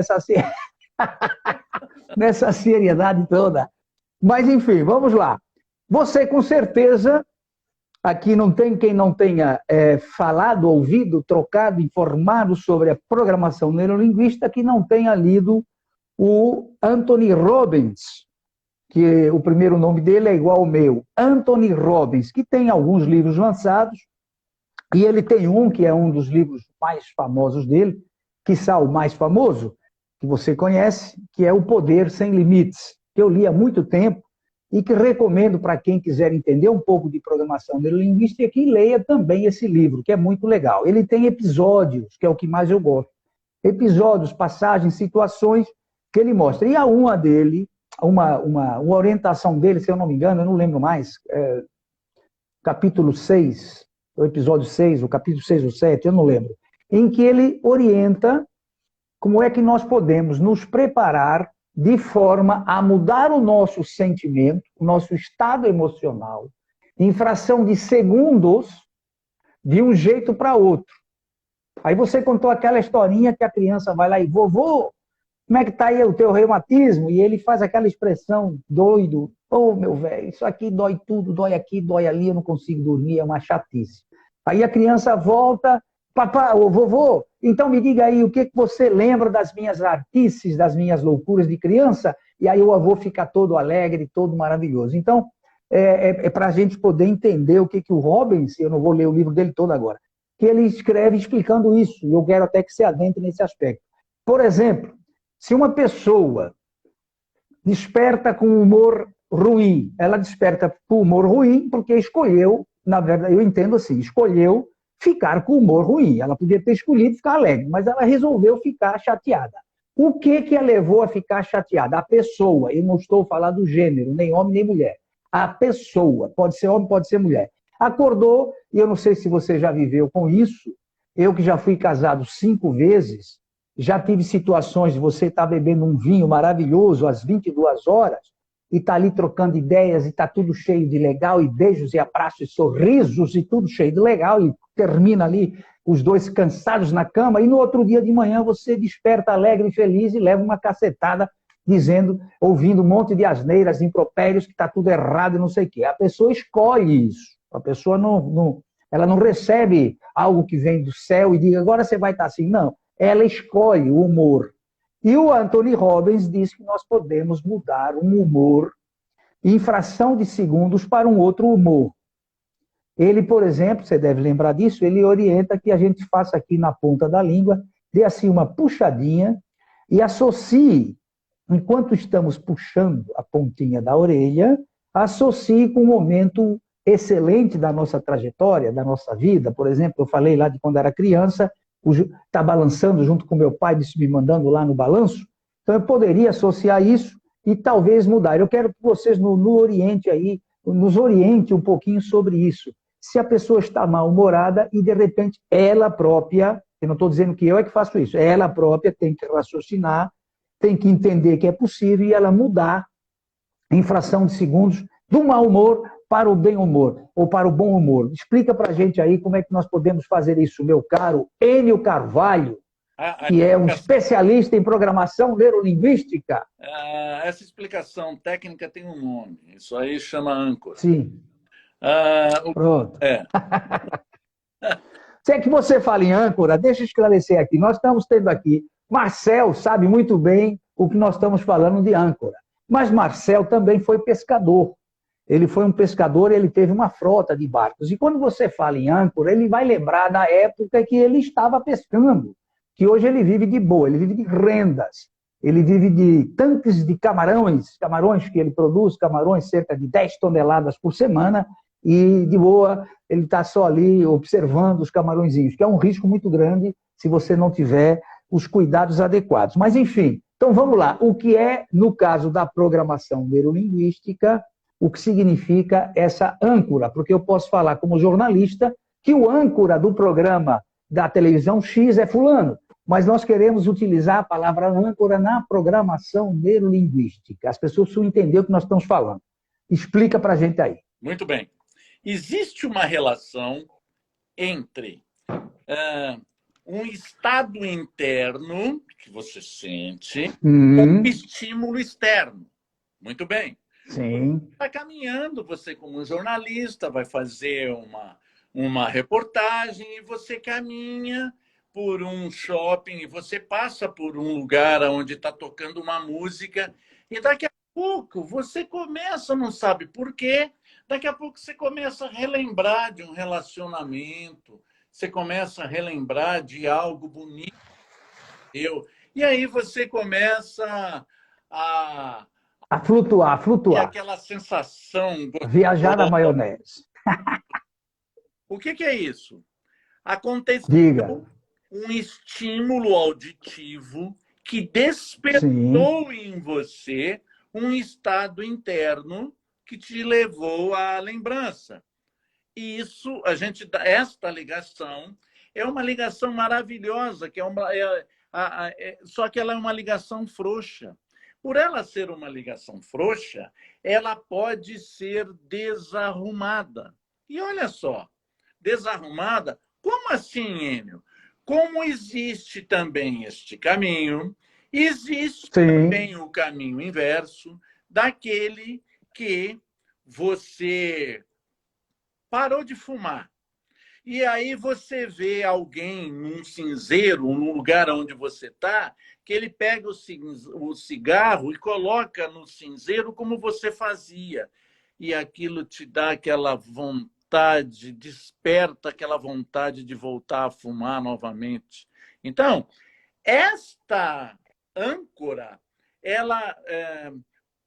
[SPEAKER 1] nessa seriedade toda. Mas, enfim, vamos lá. Você, com certeza, aqui não tem quem não tenha falado, ouvido, trocado, informado sobre a programação neurolinguística, que não tenha lido o Anthony Robbins, que o primeiro nome dele é igual ao meu, Anthony Robbins, que tem alguns livros lançados, e ele tem um que é um dos livros mais famosos dele, quiçá o mais famoso, que você conhece, que é O Poder Sem Limites, que eu li há muito tempo e que recomendo para quem quiser entender um pouco de programação neurolinguística que leia também esse livro, que é muito legal. Ele tem episódios, que é o que mais eu gosto. Episódios, passagens, situações que ele mostra. E há uma dele, uma orientação dele, se eu não me engano, eu não lembro mais, capítulo 6, o episódio 6, o capítulo 6 ou 7, eu não lembro, em que ele orienta como é que nós podemos nos preparar de forma a mudar o nosso sentimento, o nosso estado emocional, em fração de segundos, de um jeito para outro. Aí você contou aquela historinha que a criança vai lá e, vovô, como é que tá aí o teu reumatismo? E ele faz aquela expressão doido. Ô, meu velho, isso aqui dói tudo, dói aqui, dói ali, eu não consigo dormir, é uma chatice. Aí a criança volta, papá, ô, vovô, então me diga aí, o que que você lembra das minhas artices, das minhas loucuras de criança? E aí o avô fica todo alegre, todo maravilhoso. Então, é para a gente poder entender o que que o Robbins, eu não vou ler o livro dele todo agora, que ele escreve explicando isso, e eu quero até que se adentre nesse aspecto. Por exemplo, se uma pessoa desperta com humor ruim, ela desperta com humor ruim porque escolheu, na verdade, eu entendo assim, escolheu ficar com humor ruim. Ela podia ter escolhido ficar alegre, mas ela resolveu ficar chateada. O que que a levou a ficar chateada? A pessoa, eu não estou falando do gênero, nem homem nem mulher. A pessoa, pode ser homem, pode ser mulher. Acordou, e eu não sei se você já viveu com isso, eu que já fui casado 5 vezes, já tive situações de você estar bebendo um vinho maravilhoso às 22 horas e estar ali trocando ideias e está tudo cheio de legal e beijos e abraços e sorrisos e tudo cheio de legal e termina ali os dois cansados na cama e no outro dia de manhã você desperta alegre e feliz e leva uma cacetada dizendo, ouvindo um monte de asneiras, impropérios, que está tudo errado e não sei o quê. A pessoa escolhe isso. A pessoa ela não recebe algo que vem do céu e diga, agora você vai estar assim. Não. Ela escolhe o humor. E o Anthony Robbins diz que nós podemos mudar um humor em fração de segundos para um outro humor. Ele, por exemplo, você deve lembrar disso, ele orienta que a gente faça aqui na ponta da língua, dê assim uma puxadinha e associe, enquanto estamos puxando a pontinha da orelha, associe com um momento excelente da nossa trajetória, da nossa vida. Por exemplo, eu falei lá de quando era criança, está balançando junto com meu pai, disse me mandando lá no balanço. Então eu poderia associar isso e talvez mudar. Eu quero que vocês nos oriente um pouquinho sobre isso. Se a pessoa está mal-humorada e de repente ela própria, eu não estou dizendo que eu é que faço isso, ela própria tem que raciocinar, tem que entender que é possível e ela mudar em fração de segundos do mau humor para o bem humor, ou para o bom humor. Explica para a gente aí como é que nós podemos fazer isso, meu caro Enio Carvalho, que é um especialista em programação neurolinguística.
[SPEAKER 3] Essa explicação técnica tem um nome, isso aí chama âncora.
[SPEAKER 1] Sim. Pronto. Se é que você fala em âncora, deixa eu esclarecer aqui. Nós estamos tendo aqui, Marcel sabe muito bem o que nós estamos falando de âncora, mas Marcel também foi pescador. Ele foi um pescador e ele teve uma frota de barcos. E quando você fala em âncora, ele vai lembrar da época que ele estava pescando, que hoje ele vive de boa, ele vive de rendas, ele vive de tanques de camarões que ele produz, camarões cerca de 10 toneladas por semana, e de boa ele está só ali observando os camarõezinhos, que é um risco muito grande se você não tiver os cuidados adequados. Mas enfim, então vamos lá. O que é, no caso da programação neurolinguística, o que significa essa âncora? Porque eu posso falar como jornalista que o âncora do programa da televisão X é fulano, mas nós queremos utilizar a palavra âncora na programação neurolinguística. As pessoas precisam entender o que nós estamos falando. Explica para a gente aí.
[SPEAKER 3] Muito bem. Existe uma relação entre um estado interno que você sente com um estímulo externo. Muito bem.
[SPEAKER 1] Sim.
[SPEAKER 3] Vai caminhando, você como um jornalista vai fazer uma reportagem e você caminha por um shopping e você passa por um lugar onde está tocando uma música e daqui a pouco você começa, não sabe por quê, daqui a pouco você começa a relembrar de um relacionamento, você começa a relembrar de algo bonito. E aí você começa a
[SPEAKER 1] flutuar.
[SPEAKER 3] E aquela sensação...
[SPEAKER 1] Viajar na maionese.
[SPEAKER 3] O que é isso? Aconteceu
[SPEAKER 1] Diga.
[SPEAKER 3] um estímulo auditivo que despertou em você um estado interno que te levou à lembrança. E isso, esta ligação é uma ligação maravilhosa, só que ela é uma ligação frouxa. Por ela ser uma ligação frouxa, ela pode ser desarrumada. E olha só, desarrumada, como assim, Enio? Como existe também este caminho, existe
[SPEAKER 1] Sim.
[SPEAKER 3] também o caminho inverso daquele que você parou de fumar. E aí você vê alguém num cinzeiro, num lugar onde você está, que ele pega o cigarro e coloca no cinzeiro como você fazia. E aquilo te dá aquela vontade, desperta aquela vontade de voltar a fumar novamente. Então, esta âncora, ela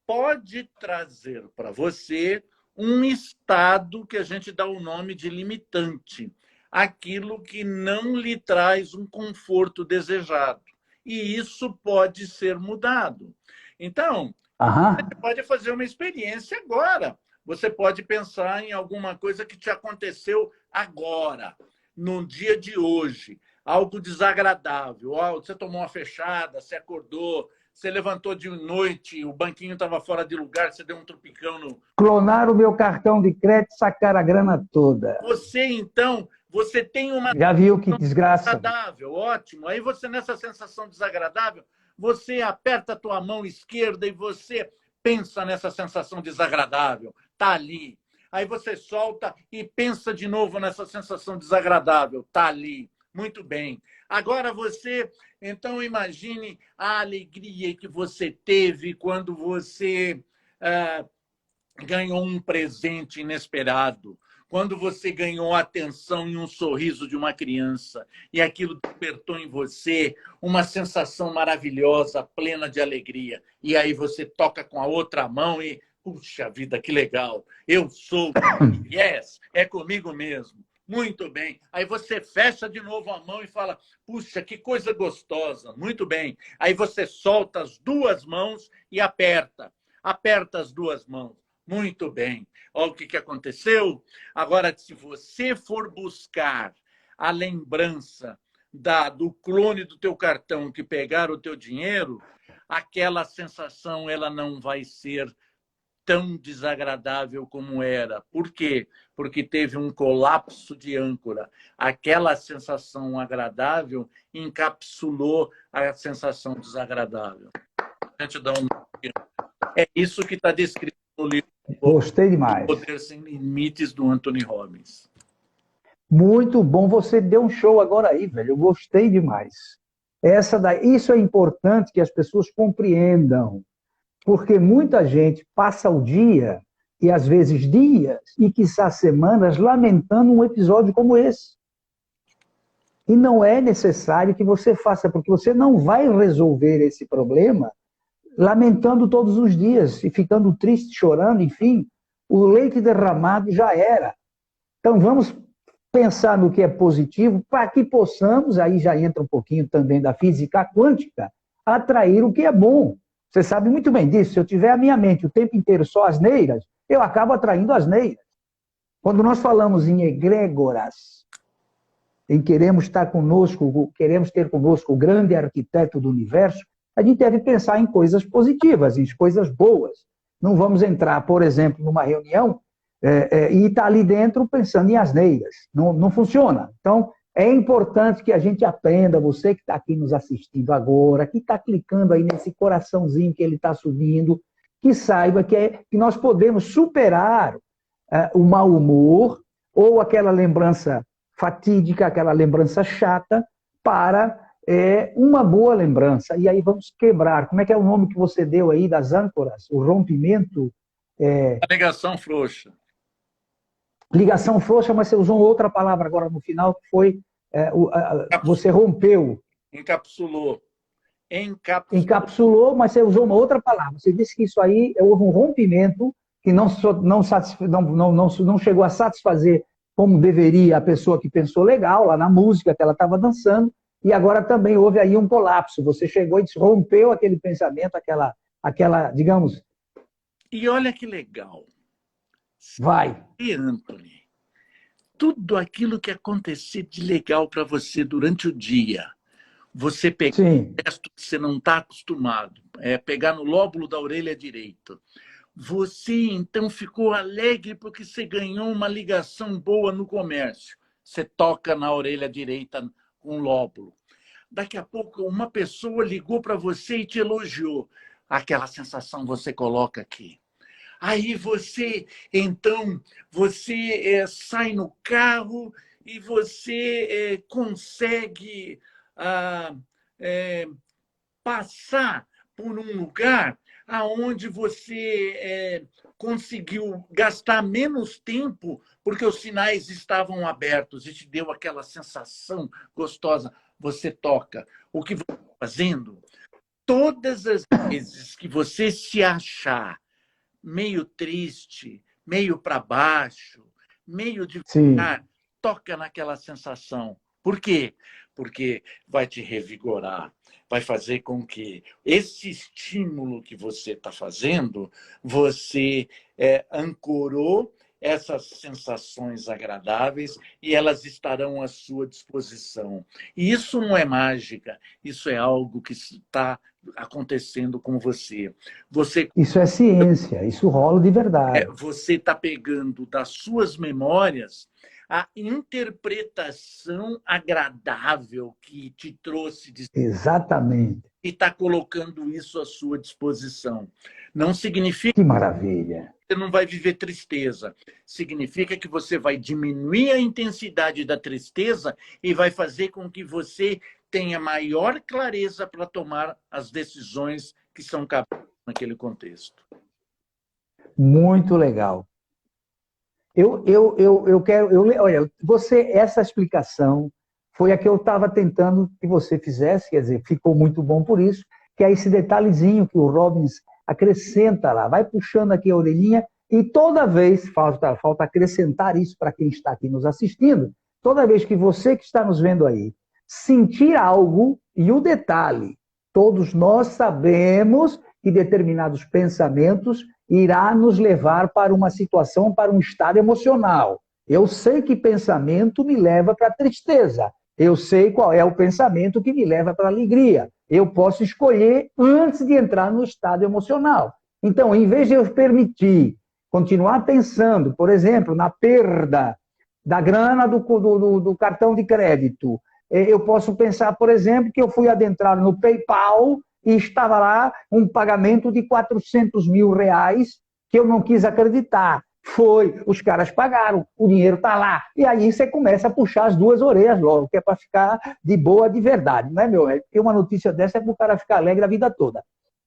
[SPEAKER 3] pode trazer para você um estado que a gente dá o nome de limitante, aquilo que não lhe traz um conforto desejado. E isso pode ser mudado. Então,
[SPEAKER 1] Aham.
[SPEAKER 3] você pode fazer uma experiência agora. Você pode pensar em alguma coisa que te aconteceu agora, no dia de hoje, algo desagradável. Você tomou uma fechada, você acordou, você levantou de noite, o banquinho estava fora de lugar, você deu um tropicão no...
[SPEAKER 1] Clonaram o meu cartão de crédito e sacaram a grana toda.
[SPEAKER 3] Você, então, você tem uma
[SPEAKER 1] Já viu que desgraça?
[SPEAKER 3] desagradável, ótimo. Aí você, nessa sensação desagradável, você aperta a tua mão esquerda e você pensa nessa sensação desagradável. Está ali. Aí você solta e pensa de novo nessa sensação desagradável. Está ali. Muito bem. Agora você, então, imagine a alegria que você teve quando você ganhou um presente inesperado, quando você ganhou a atenção e um sorriso de uma criança, e aquilo despertou em você uma sensação maravilhosa, plena de alegria. E aí você toca com a outra mão e, puxa vida, que legal, eu sou, yes, é comigo mesmo. Muito bem. Aí você fecha de novo a mão e fala, puxa, que coisa gostosa. Muito bem. Aí você solta as duas mãos e aperta. Aperta as duas mãos. Muito bem. Olha o que aconteceu. Agora, se você for buscar a lembrança do clone do teu cartão que pegaram o teu dinheiro, aquela sensação ela não vai ser tão desagradável como era. Por quê? Porque teve um colapso de âncora. Aquela sensação agradável encapsulou a sensação desagradável. A gente dá um... É isso que está descrito no livro
[SPEAKER 1] Gostei demais.
[SPEAKER 3] Poder Sem Limites, do Anthony Robbins.
[SPEAKER 1] Muito bom. Você deu um show agora aí, velho. Eu gostei demais. Isso é importante que as pessoas compreendam. Porque muita gente passa o dia, e às vezes dias, e quiçá semanas, lamentando um episódio como esse. E não é necessário que você faça, porque você não vai resolver esse problema lamentando todos os dias, e ficando triste, chorando, enfim. O leite derramado já era. Então vamos pensar no que é positivo, para que possamos, aí já entra um pouquinho também da física quântica, atrair o que é bom. Você sabe muito bem disso. Se eu tiver a minha mente o tempo inteiro só asneiras, eu acabo atraindo asneiras. Quando nós falamos em egrégoras, em queremos estar conosco, queremos ter conosco o grande arquiteto do universo, a gente deve pensar em coisas positivas, em coisas boas. Não vamos entrar, por exemplo, numa reunião e estar ali dentro pensando em asneiras. Não funciona. Então, é importante que a gente aprenda, você que está aqui nos assistindo agora, que está clicando aí nesse coraçãozinho que ele está subindo, que saiba que nós podemos superar o mau humor ou aquela lembrança fatídica, aquela lembrança chata, para uma boa lembrança. E aí vamos quebrar. Como é que é o nome que você deu aí das âncoras? O rompimento?
[SPEAKER 3] A ligação frouxa.
[SPEAKER 1] Ligação frouxa, mas você usou outra palavra agora no final, que foi você rompeu.
[SPEAKER 3] Encapsulou.
[SPEAKER 1] Encapsulou, mas você usou uma outra palavra. Você disse que isso aí houve um rompimento que não chegou a satisfazer como deveria a pessoa que pensou legal, lá na música que ela estava dançando, e agora também houve aí um colapso. Você chegou e rompeu aquele pensamento, aquela, digamos...
[SPEAKER 3] E olha que legal.
[SPEAKER 1] Vai.
[SPEAKER 3] E, Anthony, tudo aquilo que acontecer de legal para você durante o dia, você pegar um gesto que você não está acostumado, pegar no lóbulo da orelha direita. Você, então, ficou alegre porque você ganhou uma ligação boa no comércio. Você toca na orelha direita um lóbulo. Daqui a pouco, uma pessoa ligou para você e te elogiou. Aquela sensação você coloca aqui. Aí você, então, você sai no carro e você consegue passar por um lugar aonde você conseguiu gastar menos tempo porque os sinais estavam abertos e te deu aquela sensação gostosa. Você toca. O que você está fazendo? Todas as vezes que você se achar meio triste, meio para baixo, meio devagar, toca naquela sensação. Por quê? Porque vai te revigorar, vai fazer com que esse estímulo que você está fazendo, você ancorou essas sensações agradáveis e elas estarão à sua disposição. E isso não é mágica, isso é algo que está acontecendo com você.
[SPEAKER 1] Isso é ciência, isso rola de verdade.
[SPEAKER 3] Você está pegando das suas memórias a interpretação agradável que te trouxe de...
[SPEAKER 1] Exatamente.
[SPEAKER 3] E está colocando isso à sua disposição. Não significa
[SPEAKER 1] que maravilha.
[SPEAKER 3] Que você não vai viver tristeza. Significa que você vai diminuir a intensidade da tristeza e vai fazer com que você tenha maior clareza para tomar as decisões que são cabíveis naquele contexto.
[SPEAKER 1] Muito legal. Olha, essa explicação foi a que eu estava tentando que você fizesse, quer dizer, ficou muito bom por isso, que é esse detalhezinho que o Robbins acrescenta lá, vai puxando aqui a orelhinha e toda vez, falta acrescentar isso para quem está aqui nos assistindo, toda vez que você que está nos vendo aí sentir algo, e o detalhe, todos nós sabemos que determinados pensamentos irá nos levar para uma situação, para um estado emocional. Eu sei que pensamento me leva para a tristeza. Eu sei qual é o pensamento que me leva para a alegria. Eu posso escolher antes de entrar no estado emocional. Então, em vez de eu permitir continuar pensando, por exemplo, na perda da grana do cartão de crédito, eu posso pensar, por exemplo, que eu fui adentrar no PayPal e estava lá um pagamento de 400 mil reais que eu não quis acreditar. Os caras pagaram, o dinheiro está lá. E aí você começa a puxar as duas orelhas logo, que é para ficar de boa de verdade, não é, meu? Porque uma notícia dessa é para o cara ficar alegre a vida toda.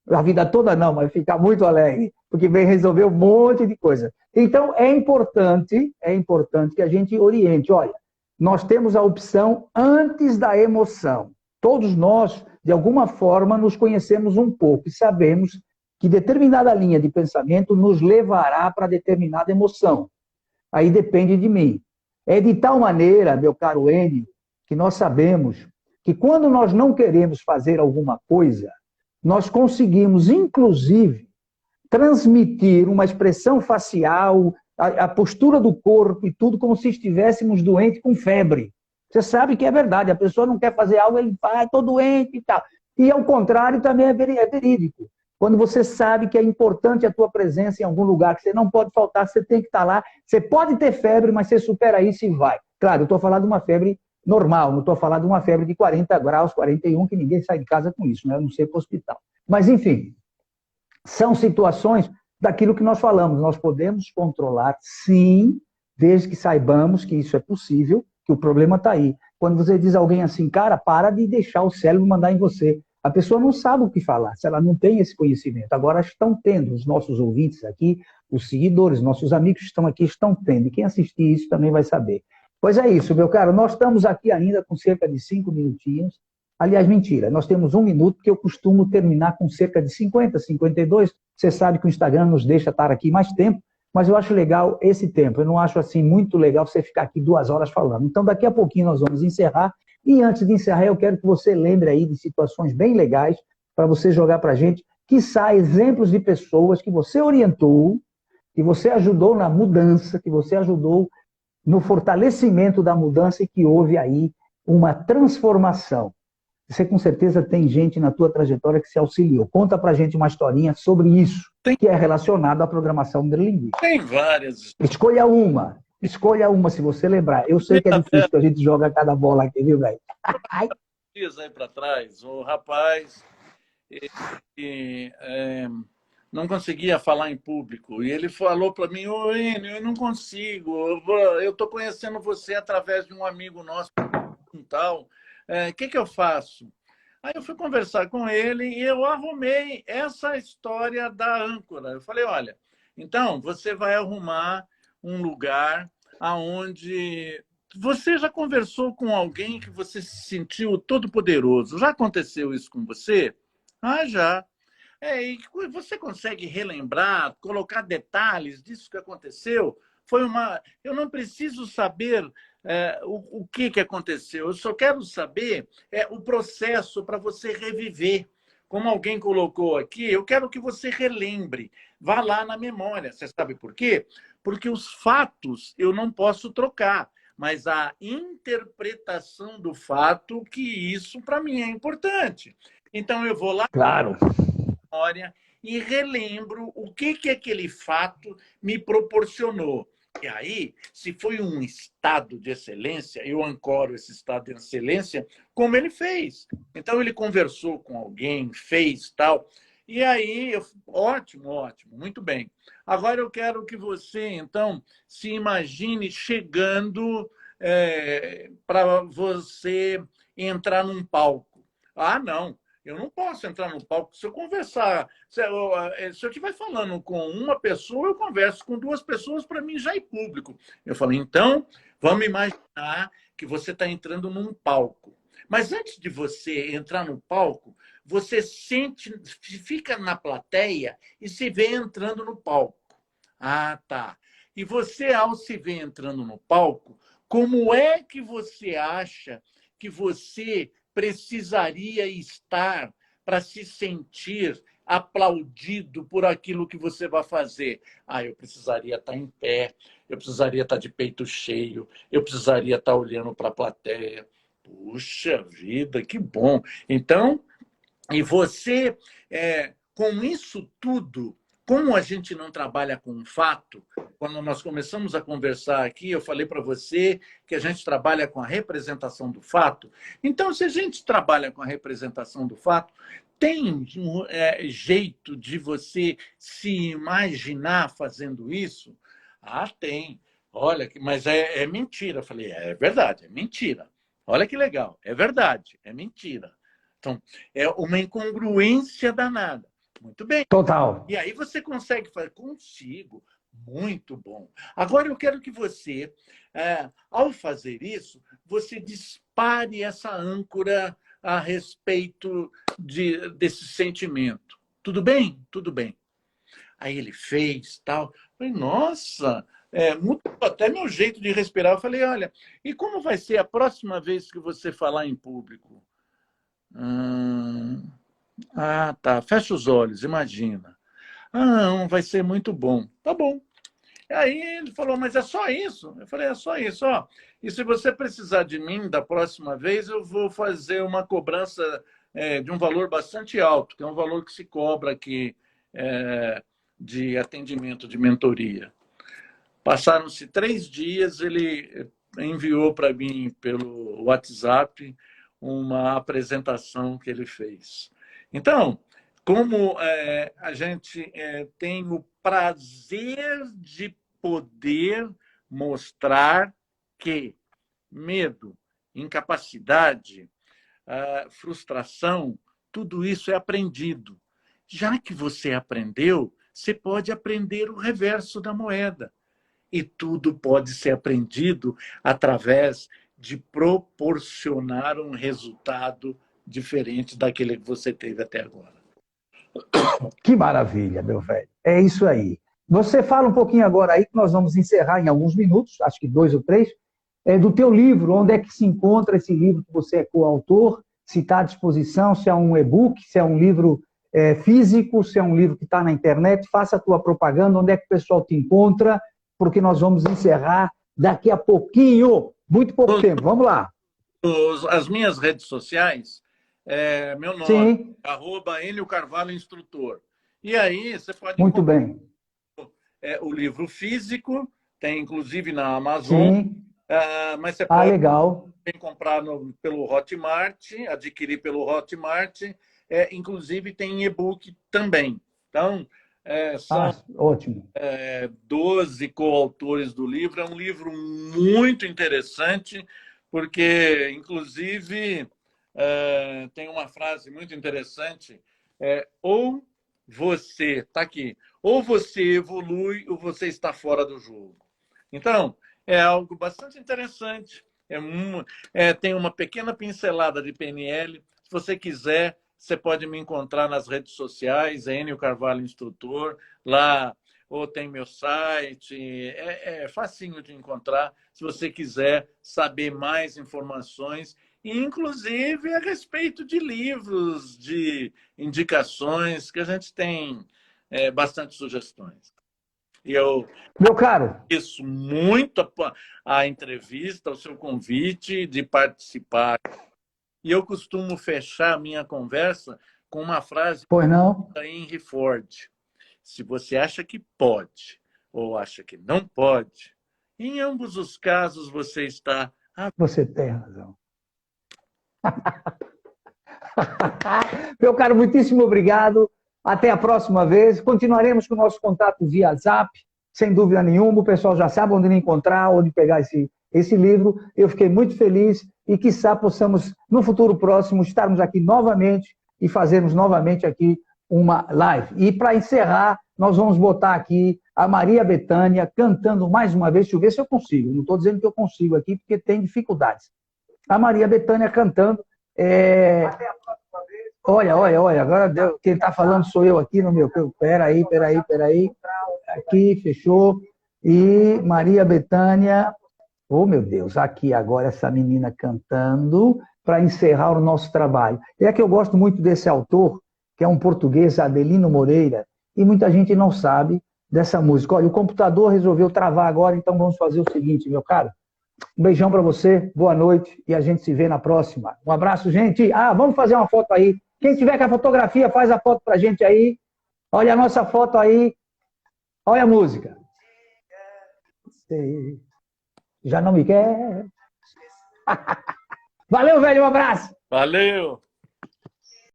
[SPEAKER 1] A vida toda não, mas ficar muito alegre, porque vem resolver um monte de coisa. Então, é importante que a gente oriente. Olha, nós temos a opção antes da emoção. Todos nós, de alguma forma, nos conhecemos um pouco e sabemos que determinada linha de pensamento nos levará para determinada emoção. Aí depende de mim. É de tal maneira, meu caro Enio, que nós sabemos que quando nós não queremos fazer alguma coisa, nós conseguimos, inclusive, transmitir uma expressão facial, a postura do corpo e tudo, como se estivéssemos doentes com febre. Você sabe que é verdade, a pessoa não quer fazer algo, ele fala, estou doente e tal. E ao contrário também é verídico. Quando você sabe que é importante a tua presença em algum lugar, que você não pode faltar, você tem que estar lá. Você pode ter febre, mas você supera isso e vai. Claro, eu estou falando de uma febre normal, não estou falando de uma febre de 40 graus, 41, que ninguém sai de casa com isso, né? Eu não sei para o hospital. Mas, enfim, são situações daquilo que nós falamos. Nós podemos controlar, sim, desde que saibamos que isso é possível, que o problema está aí. Quando você diz a alguém assim, cara, para de deixar o cérebro mandar em você. A pessoa não sabe o que falar, se ela não tem esse conhecimento. Agora estão tendo, os nossos ouvintes aqui, os seguidores, nossos amigos que estão aqui, estão tendo. E quem assistir isso também vai saber. Pois é isso, meu caro. Nós estamos aqui ainda com cerca de 5 minutinhos. Aliás, mentira, nós temos 1 minuto, porque eu costumo terminar com cerca de 50, 52. Você sabe que o Instagram nos deixa estar aqui mais tempo, mas eu acho legal esse tempo. Eu não acho assim muito legal você ficar aqui 2 horas falando. Então, daqui a pouquinho nós vamos encerrar. E antes de encerrar, eu quero que você lembre aí de situações bem legais para você jogar para a gente, quiçá exemplos de pessoas que você orientou, que você ajudou na mudança, que você ajudou no fortalecimento da mudança e que houve aí uma transformação. Você com certeza tem gente na tua trajetória que se auxiliou. Conta para a gente uma historinha sobre isso, que é relacionado à programação neurolinguística.
[SPEAKER 3] Tem várias.
[SPEAKER 1] Escolha uma se você lembrar. Eu sei que é difícil que a gente joga cada bola aqui, viu, velho? Ai,
[SPEAKER 3] dias aí para trás, o rapaz e, não conseguia falar em público. E ele falou para mim, ô Enio, eu não consigo, eu estou conhecendo você através de um amigo nosso, tal. O que eu faço? Aí eu fui conversar com ele e eu arrumei essa história da âncora. Eu falei, olha, então você vai arrumar um lugar aonde você já conversou com alguém que você se sentiu todo poderoso. Já aconteceu isso com você? Ah, já. E você consegue relembrar, colocar detalhes disso que aconteceu? Foi uma. Eu não preciso saber o que aconteceu. Eu só quero saber o processo para você reviver. Como alguém colocou aqui, eu quero que você relembre. Vá lá na memória. Você sabe por quê? Porque os fatos eu não posso trocar, mas a interpretação do fato, que isso para mim é importante. Então eu vou lá
[SPEAKER 1] claro.
[SPEAKER 3] memória e relembro o que aquele fato me proporcionou. E aí, se foi um estado de excelência, eu ancoro esse estado de excelência como ele fez. Então, ele conversou com alguém, fez tal. E aí, ótimo, ótimo, muito bem. Agora eu quero que você, então, se imagine chegando para você entrar num palco. Ah, não. Eu não posso entrar no palco se eu conversar. Se eu estiver falando com uma pessoa, eu converso com duas pessoas, para mim já é público. Eu falei, então, vamos imaginar que você está entrando num palco. Mas antes de você entrar no palco, você fica na plateia e se vê entrando no palco. Ah, tá. E você, ao se ver entrando no palco, como é que você acha que você precisaria estar para se sentir aplaudido por aquilo que você vai fazer? Ah, eu precisaria estar em pé, eu precisaria estar de peito cheio, eu precisaria estar olhando para a plateia. Puxa vida, que bom! Então, e você, com isso tudo, como a gente não trabalha com fato, quando nós começamos a conversar aqui, eu falei para você que a gente trabalha com a representação do fato. Então, se a gente trabalha com a representação do fato, tem jeito de você se imaginar fazendo isso? Ah, tem. Olha, mas é mentira. Eu falei, é verdade, é mentira. Olha que legal, é verdade, é mentira. Então, é uma incongruência danada. Muito bem.
[SPEAKER 1] Total.
[SPEAKER 3] E aí você consegue fazer? Consigo. Muito bom. Agora eu quero que você, ao fazer isso, você dispare essa âncora a respeito desse sentimento. Tudo bem? Tudo bem. Aí ele fez, tal. Eu falei, nossa, mudou até meu jeito de respirar. Eu falei, olha, e como vai ser a próxima vez que você falar em público? Tá. Fecha os olhos, imagina. Ah, não, vai ser muito bom. Tá bom. Aí ele falou, mas é só isso? Eu falei, é só isso. Ó. E se você precisar de mim da próxima vez, eu vou fazer uma cobrança de um valor bastante alto, que é um valor que se cobra aqui de atendimento, de mentoria. Passaram-se 3 dias, ele enviou para mim pelo WhatsApp uma apresentação que ele fez. Então, como a gente tem o prazer de poder mostrar que medo, incapacidade, frustração, tudo isso é aprendido. Já que você aprendeu, você pode aprender o reverso da moeda. E tudo pode ser aprendido através de proporcionar um resultado diferente daquele que você teve até agora.
[SPEAKER 1] Que maravilha, meu velho. É isso aí. Você fala um pouquinho agora aí, que nós vamos encerrar em alguns minutos, acho que 2 ou 3, do teu livro, onde é que se encontra esse livro que você é coautor, se está à disposição, se é um e-book, se é um livro físico, se é um livro que está na internet, faça a tua propaganda, onde é que o pessoal te encontra, porque nós vamos encerrar daqui a pouquinho, muito pouco tempo. Vamos lá.
[SPEAKER 3] As minhas redes sociais, meu nome,
[SPEAKER 1] Sim.
[SPEAKER 3] @Enio Carvalho Instrutor. E aí você pode
[SPEAKER 1] muito bem.
[SPEAKER 3] O livro físico, tem inclusive na Amazon.
[SPEAKER 1] Sim.
[SPEAKER 3] Mas você
[SPEAKER 1] Ah,
[SPEAKER 3] pode
[SPEAKER 1] legal.
[SPEAKER 3] comprar pelo Hotmart, adquirir pelo Hotmart, inclusive tem e-book também. Então,
[SPEAKER 1] Ah,
[SPEAKER 3] são
[SPEAKER 1] ótimo.
[SPEAKER 3] 12 coautores do livro. É um livro muito interessante, porque, inclusive, tem uma frase muito interessante: ou você, está aqui, ou você evolui ou você está fora do jogo. Então, é algo bastante interessante. Tem uma pequena pincelada de PNL. Se você quiser, você pode me encontrar nas redes sociais, Enio Carvalho Instrutor, lá, ou tem meu site. É facinho de encontrar, se você quiser saber mais informações, inclusive a respeito de livros, de indicações, que a gente tem bastante sugestões. E eu
[SPEAKER 1] Meu caro,
[SPEAKER 3] agradeço muito a entrevista, o seu convite de participar. E eu costumo fechar a minha conversa com uma frase
[SPEAKER 1] pois não?
[SPEAKER 3] da Henry Ford: se você acha que pode ou acha que não pode, em ambos os casos você está.
[SPEAKER 1] Você tem razão. Meu caro, muitíssimo obrigado. Até a próxima vez. Continuaremos com o nosso contato via WhatsApp, sem dúvida nenhuma. O pessoal já sabe onde me encontrar, onde pegar esse livro. Eu fiquei muito feliz e, quiçá, possamos, no futuro próximo, estarmos aqui novamente e fazermos novamente aqui uma live. E, para encerrar, nós vamos botar aqui a Maria Bethânia cantando mais uma vez. Deixa eu ver se eu consigo. Não estou dizendo que eu consigo aqui, porque tem dificuldades. A Maria Bethânia cantando. Olha, agora quem está falando sou eu aqui no meu. Peraí. Aqui, fechou. E Maria Bethânia. Oh, meu Deus, aqui agora essa menina cantando para encerrar o nosso trabalho. É que eu gosto muito desse autor, que é um português, Adelino Moreira, e muita gente não sabe dessa música. Olha, o computador resolveu travar agora, então vamos fazer o seguinte, meu caro. Um beijão para você, boa noite e a gente se vê na próxima. Um abraço, gente. Ah, vamos fazer uma foto aí. Quem tiver com a fotografia, faz a foto pra gente aí. Olha a nossa foto aí. Olha a música. Você já não me quer. Valeu, velho. Um abraço.
[SPEAKER 3] Valeu!